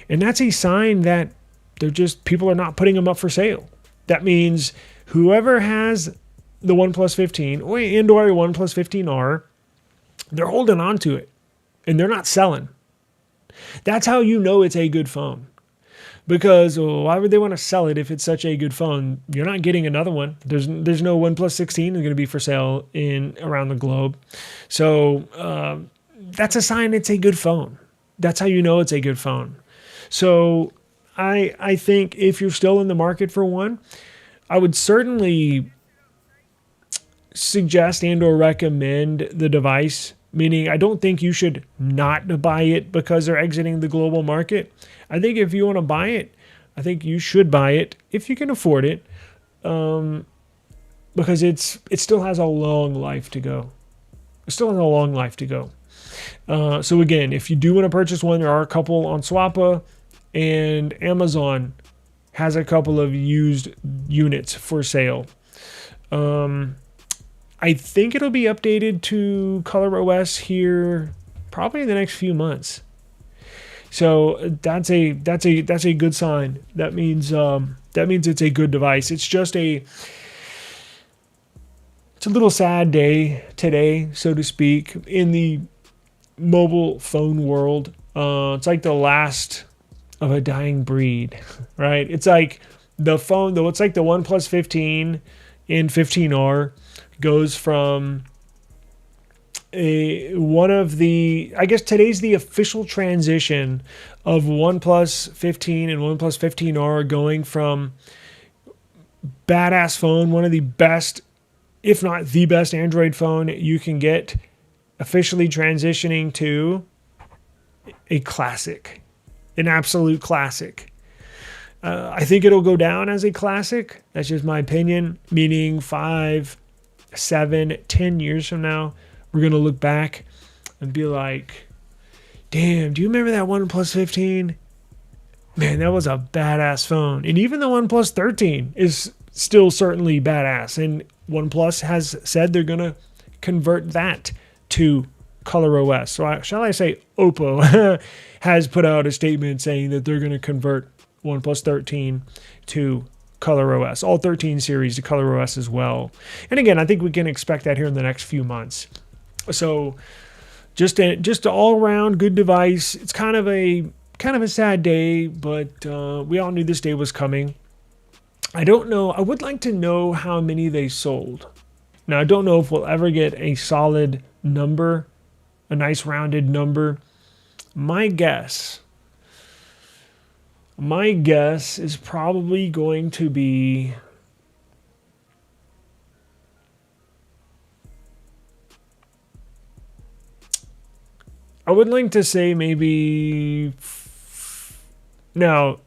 And that's a sign that people are not putting them up for sale. That means whoever has the OnePlus 15 or a OnePlus 15R, they're holding on to it and they're not selling. That's how you know it's a good phone. Because why would they want to sell it if it's such a good phone? You're not getting another one. There's no OnePlus 16 is going to be for sale around the globe. So that's a sign it's a good phone. That's how you know it's a good phone. So I think if you're still in the market for one, I would certainly suggest and or recommend the device. Meaning, I don't think you should not buy it because they're exiting the global market. I think if you want to buy it, I think you should buy it if you can afford it, because it still has a long life to go. So again, if you do want to purchase one, there are a couple on Swappa, and Amazon has a couple of used units for sale. I think it'll be updated to ColorOS here probably in the next few months. So that's a good sign. That means it's a good device. It's a little sad day today, so to speak, in the mobile phone world. It's like the last of a dying breed, right? It's like the phone, though. It's like the OnePlus 15 and 15R goes from I guess today's the official transition of OnePlus 15 and OnePlus 15R going from badass phone, one of the best, if not the best Android phone you can get, officially transitioning to a classic, an absolute classic. I think it'll go down as a classic. That's just my opinion, meaning 5, 7, 10 years from now, we're going to look back and be like, damn, do you remember that OnePlus 15? Man, that was a badass phone. And even the OnePlus 13 is still certainly badass. And OnePlus has said they're going to convert that to ColorOS. So shall I say Oppo has put out a statement saying that they're going to convert OnePlus 13 to ColorOS, all 13 series to ColorOS as well. And again, I think we can expect that here in the next few months. So just an all around good device. It's kind of a sad day, but we all knew this day was coming. I don't know. I would like to know how many they sold. Now, I don't know if we'll ever get a solid number, a nice rounded number. My guess is probably going to be I would like to say maybe now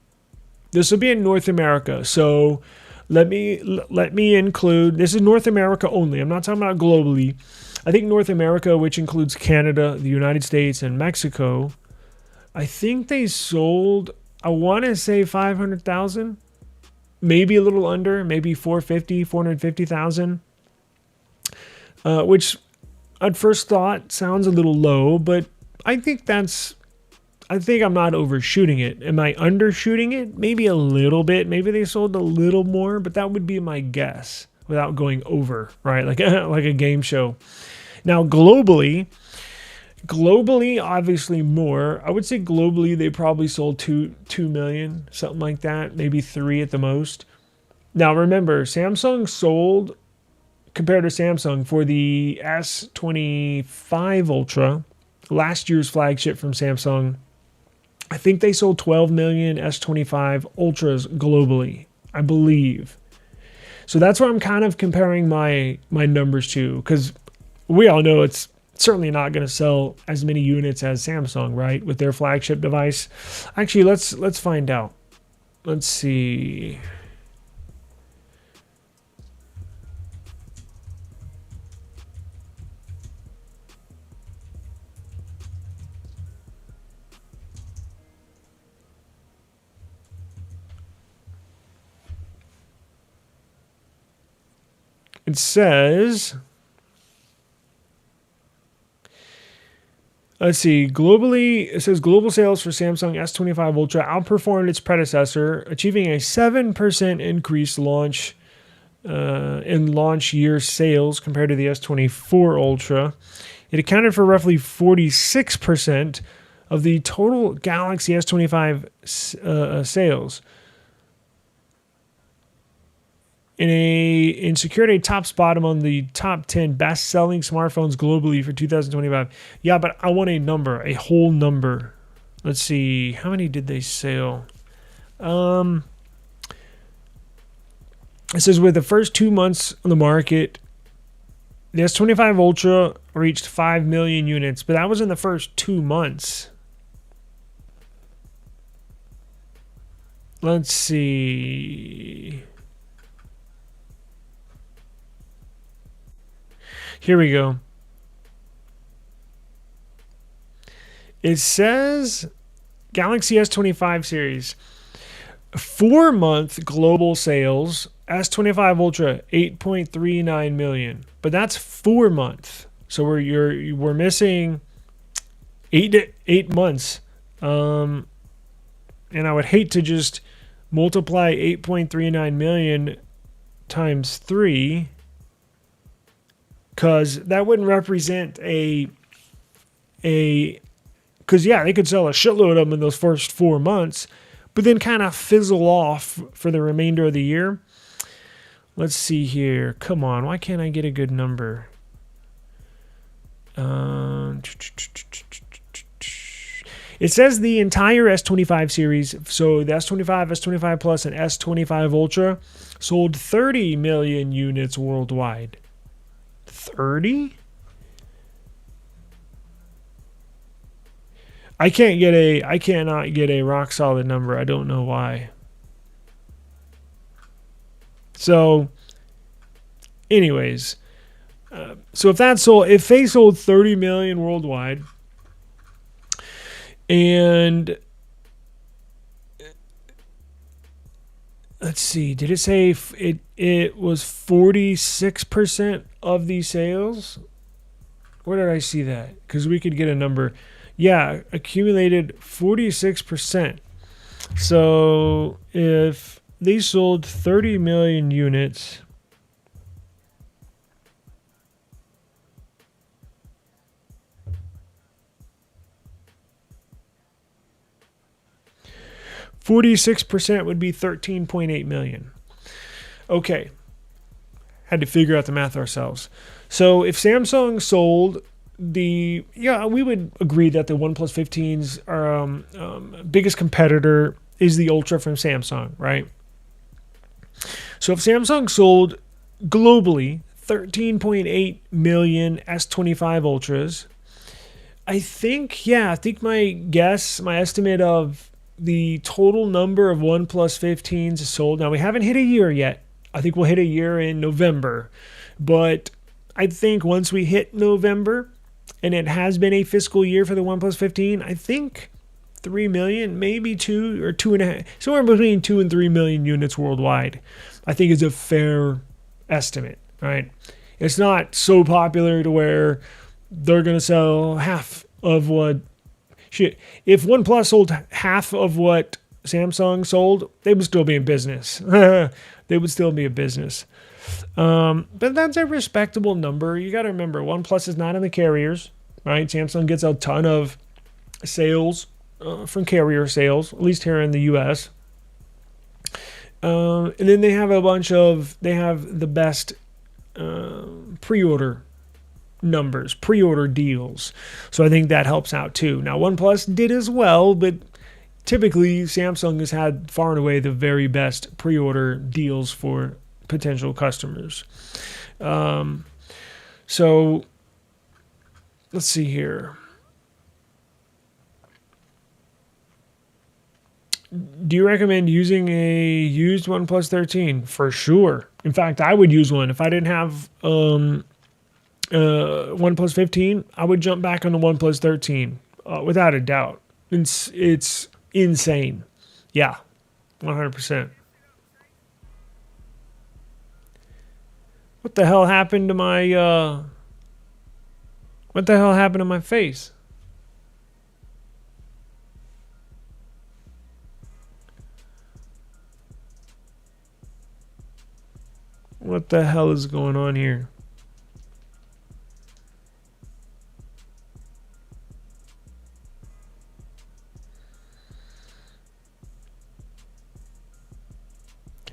this will be in North America. So let me include, this is North America only. I'm not talking about globally. I think North America, which includes Canada, the United States, and Mexico, I think they sold, I want to say 500,000, maybe a little under, maybe 450,000, which at first thought sounds a little low, but I think that's I think I'm not overshooting it. Am I undershooting it? Maybe a little bit. Maybe they sold a little more, but that would be my guess without going over, right? Like a game show. Now, globally, obviously more. I would say globally they probably sold 2 million, something like that, maybe 3 at the most. Now, remember, Samsung sold, compared to Samsung, for the S25 Ultra, last year's flagship from Samsung, I think they sold 12 million S25 Ultras globally, I believe. So that's what I'm kind of comparing my numbers to, because we all know it's certainly not going to sell as many units as Samsung, right, with their flagship device. Actually, let's find out. Let's see. It says, let's see, globally, it says global sales for Samsung S25 Ultra outperformed its predecessor, achieving a 7% increase in launch year sales compared to the S24 Ultra. It accounted for roughly 46% of the total Galaxy S25 sales. And secured a top spot among the top 10 best-selling smartphones globally for 2025. Yeah, but I want a number, a whole number. Let's see, how many did they sell? It says with the first 2 months on the market, the S25 Ultra reached 5 million units, but that was in the first 2 months. Let's see. Here we go. It says Galaxy S25 series, 4-month global sales, S25 Ultra 8.39 million, but that's 4 months. So we're missing 8 months. And I would hate to just multiply 8.39 million times 3, because that wouldn't represent because yeah, they could sell a shitload of them in those first 4 months, but then kind of fizzle off for the remainder of the year. Let's see here. Come on, why can't I get a good number? It says the entire S25 series, so the S25, S25 Plus, and S25 Ultra sold 30 million units worldwide. 30? I cannot get a rock solid number. I don't know why. So, anyways, so if they sold 30 million worldwide, and let's see, did it say it was 46% of the sales? Where did I see that? Because we could get a number. Yeah, accumulated 46%. So if they sold 30 million units, %, would be 13.8 million. Okay. Had to figure out the math ourselves. So if Samsung sold we would agree that the OnePlus 15's biggest competitor is the Ultra from Samsung, right? So if Samsung sold globally 13.8 million S25 Ultras, I think my estimate of the total number of OnePlus 15s sold. Now, we haven't hit a year yet. I think we'll hit a year in November. But I think once we hit November, and it has been a fiscal year for the OnePlus 15, I think 3 million, maybe 2 or 2.5, somewhere between 2 and 3 million units worldwide, I think is a fair estimate, right? It's not so popular to where they're going to sell half of what, Shit, if OnePlus sold half of what Samsung sold, they would still be in business. They would still be in business. But that's a respectable number. You got to remember, OnePlus is not in the carriers, right? Samsung gets a ton of sales from carrier sales, at least here in the U.S. And then they have they have the best pre-order numbers, pre-order deals. So I think that helps out too. Now, OnePlus did as well, but typically Samsung has had far and away the very best pre-order deals for potential customers. So let's see here. Do you recommend using a used OnePlus 13? For sure. In fact, I would use one. If I didn't have OnePlus 15, I would jump back on the OnePlus 13 without a doubt. It's insane. Yeah, 100%. What the hell happened to my what the hell happened to my face? What the hell is going on here?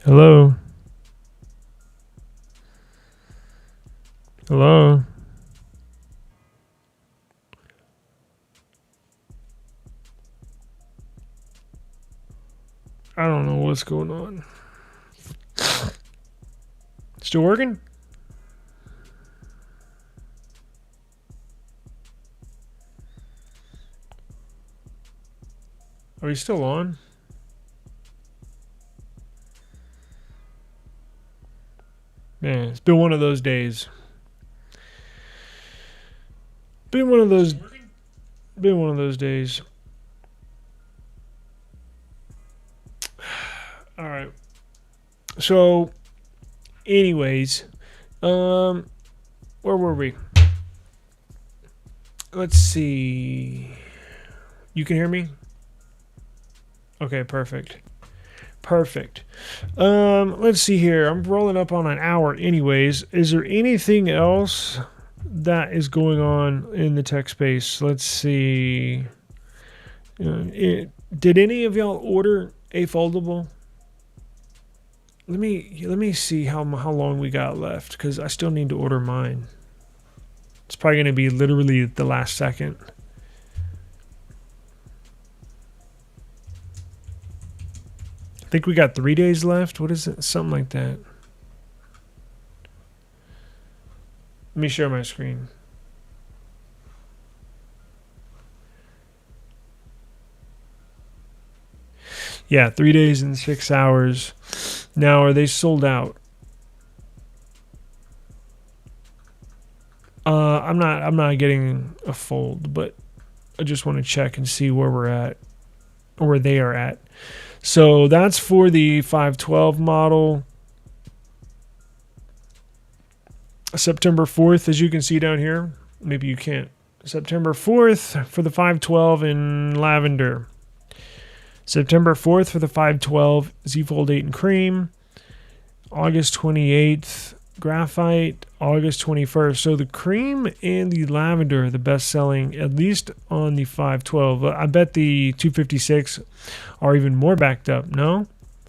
Hello? Hello? I don't know what's going on. Still working? Are you still on? Man, it's been one of those days. Been one of those days. All right. So, anyways, where were we? Let's see. You can hear me? Okay, perfect. Perfect. Let's see here. I'm rolling up on an hour anyways. Is there anything else that is going on in the tech space? Let's see. Did any of y'all order a foldable? Let me see how long we got left, because I still need to order mine. It's probably going to be literally the last second. I think we got 3 days left. What is it? Something like that. Let me share my screen. Yeah, 3 days and 6 hours. Now, are they sold out? I'm not getting a fold, but I just want to check and see where we're at, or where they are at. So that's for the 512 model. September 4th, as you can see down here. Maybe you can't. September 4th for the 512 in lavender. September 4th for the 512 Z Fold 8 in cream. August 28th graphite. August 21st. So the cream and the lavender are the best selling, at least on the 512. I bet the 256 are even more backed up. No?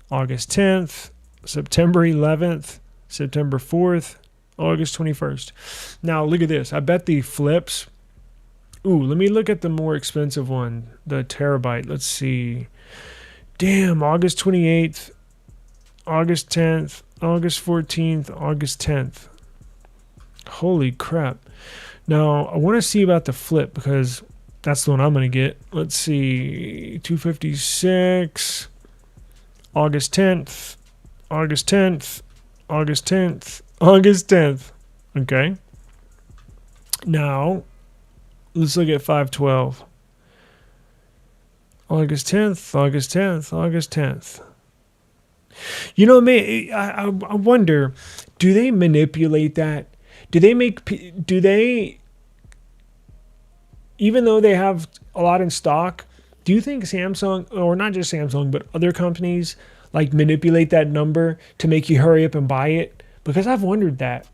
August 10th, September 11th, September 4th, August 21st. Now look at this. I bet the flips. Ooh, let me look at the more expensive one, the terabyte. Let's see. Damn, August 28th, August 10th, August 14th, August 10th. Holy crap. Now, I want to see about the flip, because that's the one I'm going to get. Let's see. 256, August 10th, August 10th, August 10th, August 10th. Okay. Now, let's look at 512. August 10th, August 10th, August 10th. You know, I wonder, do they manipulate that? Do they even though they have a lot in stock, do you think Samsung, or not just Samsung, but other companies, like manipulate that number to make you hurry up and buy it? Because I've wondered that.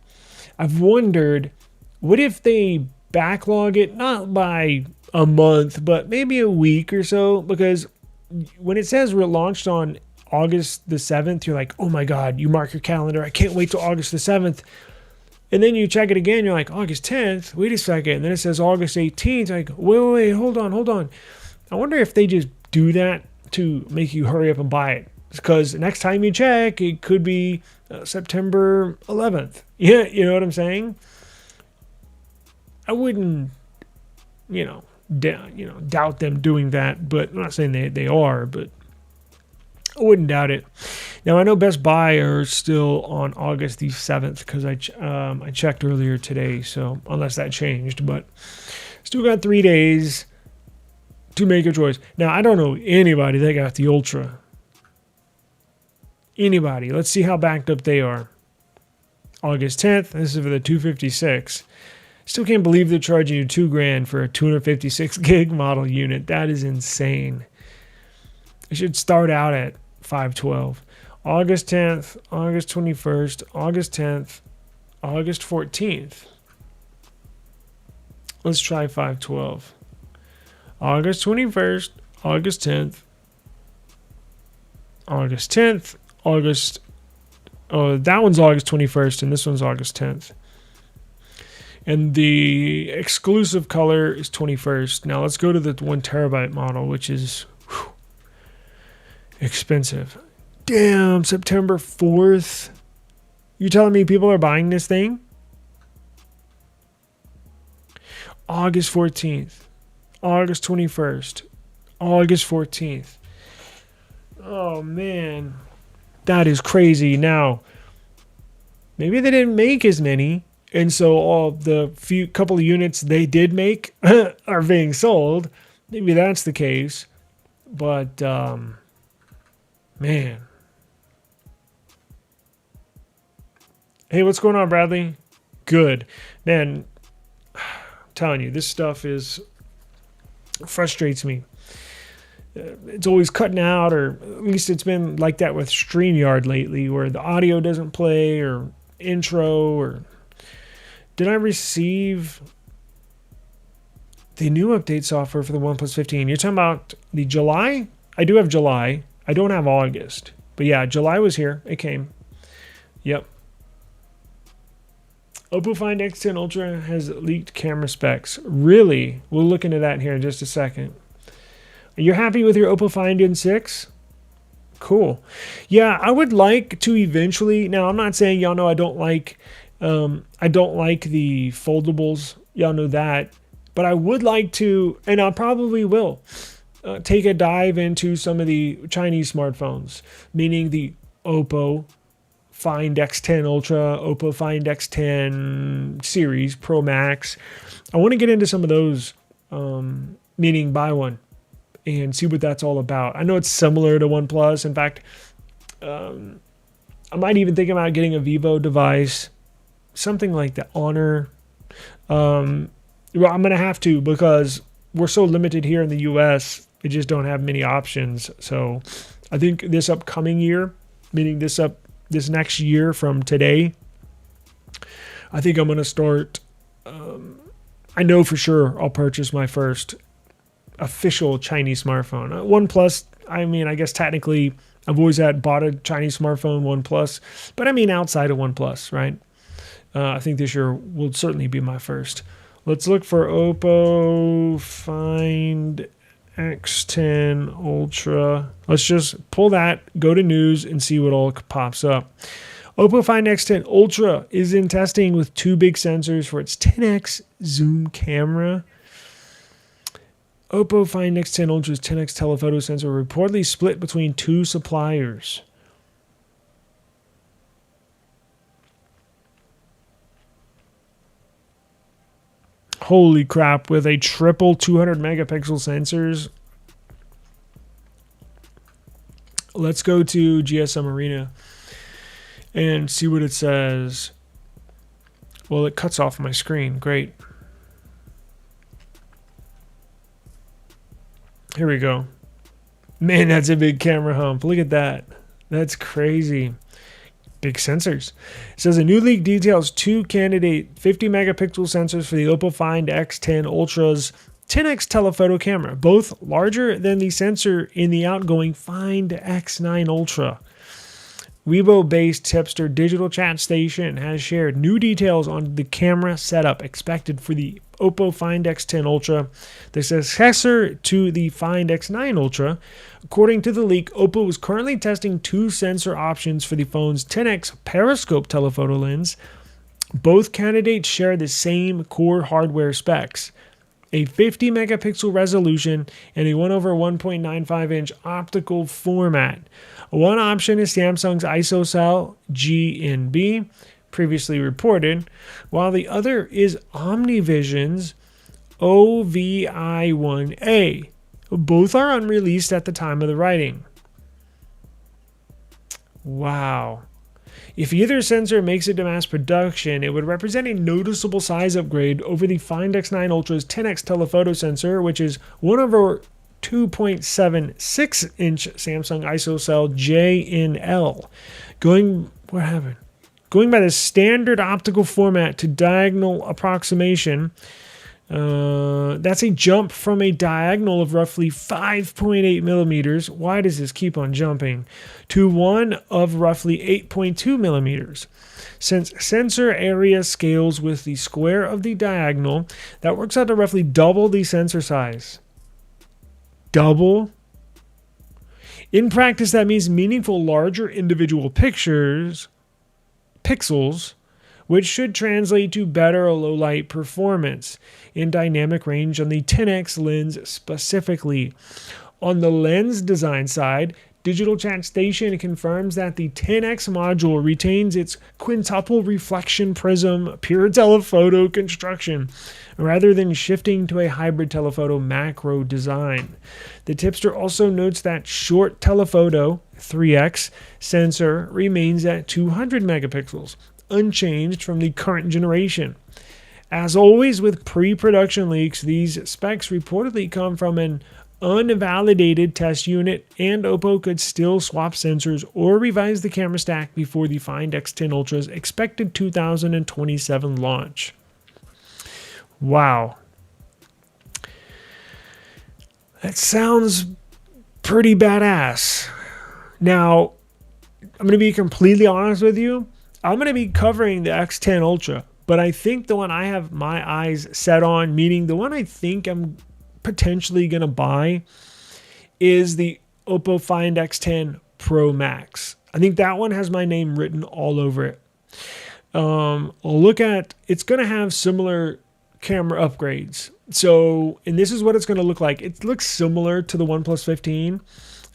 I've wondered, what if they backlog it, not by a month, but maybe a week or so? Because when it says we're launched on August the 7th, you're like, oh my God, you mark your calendar. I can't wait till August the 7th. And then you check it again, you're like, August 10th? Wait a second. And then it says August 18th. Like, wait, hold on. I wonder if they just do that to make you hurry up and buy it. Because next time you check, it could be September 11th. Yeah, you know what I'm saying? I wouldn't, doubt them doing that. But I'm not saying they are, but I wouldn't doubt it. Now, I know Best Buy are still on August the 7th because I checked earlier today, so unless that changed. But still got 3 days to make a choice. Now, I don't know anybody that got the Ultra. Anybody. Let's see how backed up they are. August 10th. This is for the 256. Still can't believe they're charging you $2,000 for a 256 gig model unit. That is insane. It should start out at $512. August 10th, August 21st, August 10th, August 14th. Let's try $512. August 21st, August 10th, August 10th, August. Oh, that one's August 21st, and this one's August 10th. And the exclusive color is 21st. Now let's go to the 1 terabyte model, which is expensive. Damn, September 4th. You telling me people are buying this thing? August 14th. August 21st. August 14th. Oh, man. That is crazy. Now, maybe they didn't make as many, and so all the couple of units they did make are being sold. Maybe that's the case. But, man. Hey, what's going on, Bradley? Good. Man, I'm telling you, this stuff frustrates me. It's always cutting out, or at least it's been like that with StreamYard lately, where the audio doesn't play, or intro, or... Did I receive the new update software for the OnePlus 15? You're talking about the July? I do have July. I don't have August. But yeah, July was here. It came. Yep. Oppo Find X10 Ultra has leaked camera specs. Really? We'll look into that here in just a second. You're happy with your Oppo Find N6? Cool. Yeah, I would like to eventually... Now, I'm not saying, y'all know I don't like the foldables. Y'all know that. But I would like to, and I probably will, take a dive into some of the Chinese smartphones, meaning the Oppo Find X10 Ultra, Oppo Find X10 series, Pro Max. I want to get into some of those, meaning buy one and see what that's all about. I know it's similar to OnePlus. In fact, I might even think about getting a Vivo device, something like the Honor. Well, I'm going to have to, because we're so limited here in the U.S. We just don't have many options. So I think this upcoming year, meaning this next year from today, I think I'm going to start. I know for sure I'll purchase my first official Chinese smartphone. OnePlus, I mean, I guess technically I've always bought a Chinese smartphone, OnePlus, but I mean outside of OnePlus, right? I think this year will certainly be my first. Let's look for Oppo Find X10 Ultra. Let's just pull that, go to news, and see what all pops up. Oppo Find X10 Ultra is in testing with 2 big sensors for its 10x zoom camera. Oppo Find X10 Ultra's 10x telephoto sensor reportedly split between 2 suppliers. Holy crap, with a triple 200 megapixel sensors. Let's go to GSM Arena and see what it says. Well, it cuts off my screen. Great. Here we go. Man, that's a big camera hump. Look at that. That's crazy. Big sensors. It says a new leak details two candidate 50 megapixel sensors for the Oppo Find X10 Ultra's 10x telephoto camera, both larger than the sensor in the outgoing Find X9 Ultra. Weibo-based tipster Digital Chat Station has shared new details on the camera setup expected for the Oppo Find X10 Ultra, the successor to the Find X9 Ultra. According to the leak, Oppo is currently testing two sensor options for the phone's 10x periscope telephoto lens. Both candidates share the same core hardware specs: a 50 megapixel resolution and a 1/1.95 inch optical format. One option is Samsung's ISOCELL GNB, previously reported, while the other is OmniVision's OVI1A. Both are unreleased at the time of the writing. Wow. If either sensor makes it to mass production, it would represent a noticeable size upgrade over the Find X9 Ultra's 10x telephoto sensor, which is 1/2.76 inch Samsung ISOCELL JNL. What happened? Going by the standard optical format to diagonal approximation, that's a jump from a diagonal of roughly 5.8 millimeters. Why does this keep on jumping? To one of roughly 8.2 millimeters. Since sensor area scales with the square of the diagonal, that works out to roughly double the sensor size. Double? In practice, that means meaningful larger individual pixels, which should translate to better low light performance in dynamic range on the 10x lens specifically. On the lens design side, Digital Chat Station confirms that the 10x module retains its quintuple reflection prism pure telephoto construction, rather than shifting to a hybrid telephoto macro design. The tipster also notes that short telephoto 3x sensor remains at 200 megapixels, unchanged from the current generation. As always with pre-production leaks, these specs reportedly come from an unvalidated test unit, and Oppo could still swap sensors or revise the camera stack before the Find X10 Ultra's expected 2027 launch. Wow. That sounds pretty badass. Now, I'm going to be completely honest with you. I'm going to be covering the X10 Ultra, but I think the one I have my eyes set on, meaning the one I think I'm potentially going to buy, is the Oppo Find X10 Pro Max. I think that one has my name written all over it. It's going to have similar camera upgrades. So, and this is what it's going to look like. It looks similar to the OnePlus 15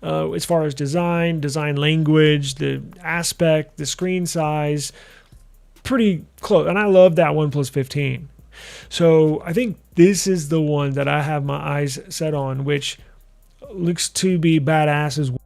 as far as design language, the aspect, the screen size, pretty close. And I love that OnePlus 15. So I think this is the one that I have my eyes set on, which looks to be badass as well.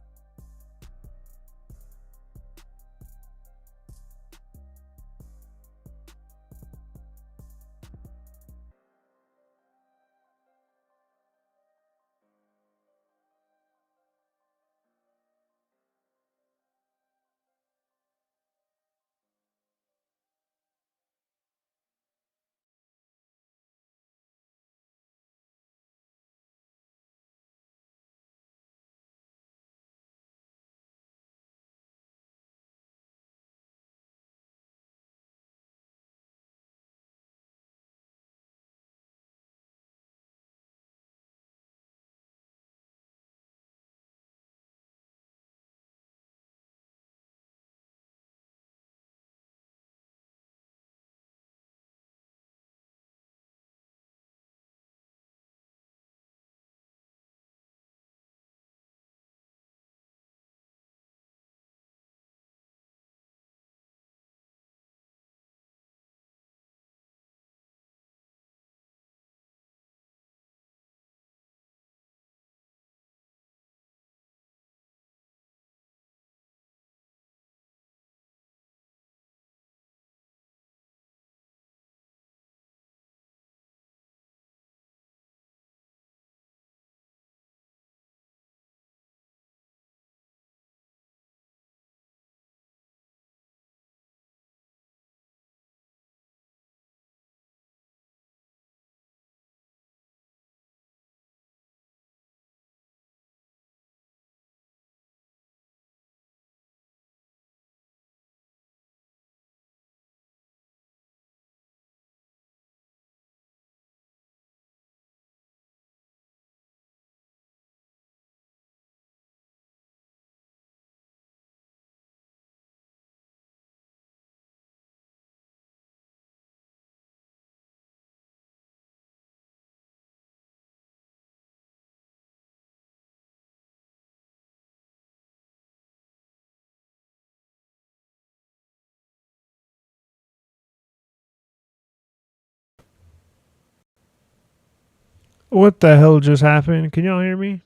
What the hell just happened? Can y'all hear me?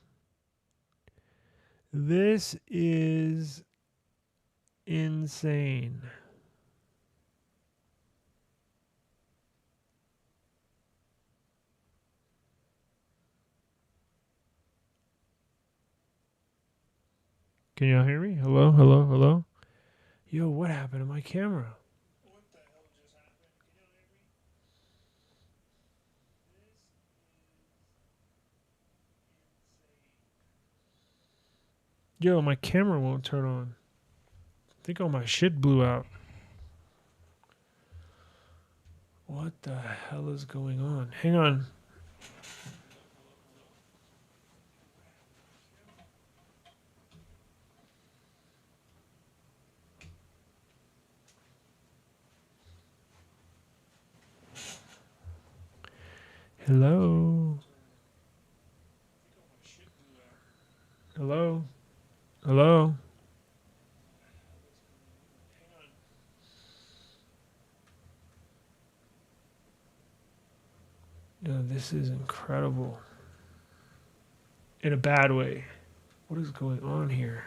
This is insane. Can y'all hear me? Hello, hello, hello? Yo, what happened to my camera? Yo, my camera won't turn on. I think all my shit blew out. What the hell is going on? Hang on. Hello? Hello? Hello? Yo, this is incredible. In a bad way. What is going on here?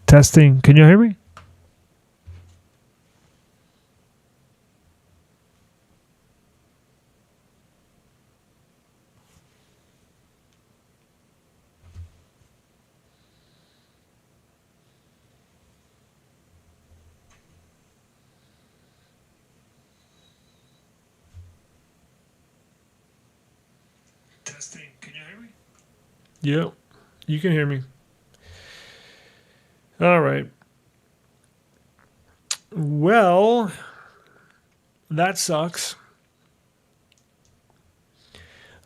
Testing. Can you hear me? Testing. Can you hear me? Yep. You can hear me. All right. Well, that sucks.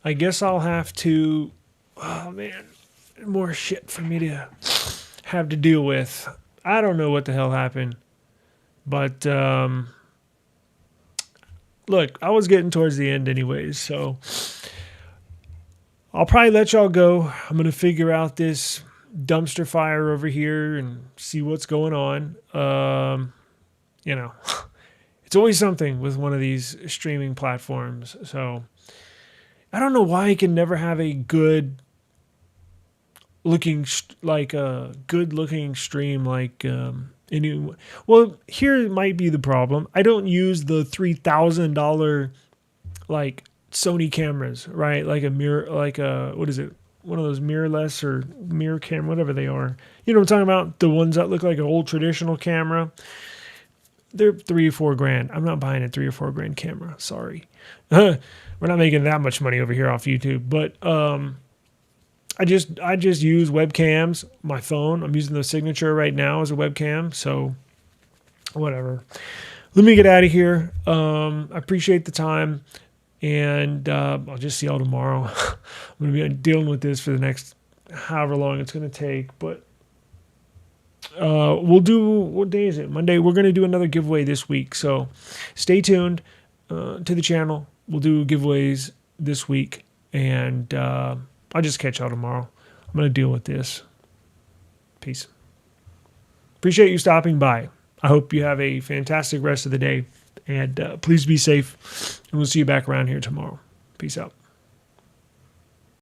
I guess I'll have to. Oh, man. More shit for me to have to deal with. I don't know what the hell happened. But, look, I was getting towards the end anyways. So, I'll probably let y'all go. I'm going to figure out this dumpster fire over here and see what's going on. It's always something with one of these streaming platforms. So I don't know why I can never have a good looking stream like well, here might be the problem. I don't use the $3,000 like Sony cameras, right? Like a mirror, like a, what is it? One of those mirrorless or mirror camera, whatever they are. You know what I'm talking about? The ones that look like an old traditional camera. They're $3 or $4 grand. I'm not buying a $3 or $4 grand camera. Sorry. We're not making that much money over here off YouTube, but I just use webcams, my phone. I'm using the Signature right now as a webcam, so whatever. Let me get out of here. I appreciate the time, and I'll just see y'all tomorrow. I'm going to be dealing with this for the next however long it's going to take, but we'll do, what day is it? Monday. We're going to do another giveaway this week, so stay tuned to the channel. We'll do giveaways this week, and I'll just catch y'all tomorrow. I'm going to deal with this. Peace. Appreciate you stopping by. I hope you have a fantastic rest of the day. And please be safe. And we'll see you back around here tomorrow. Peace out.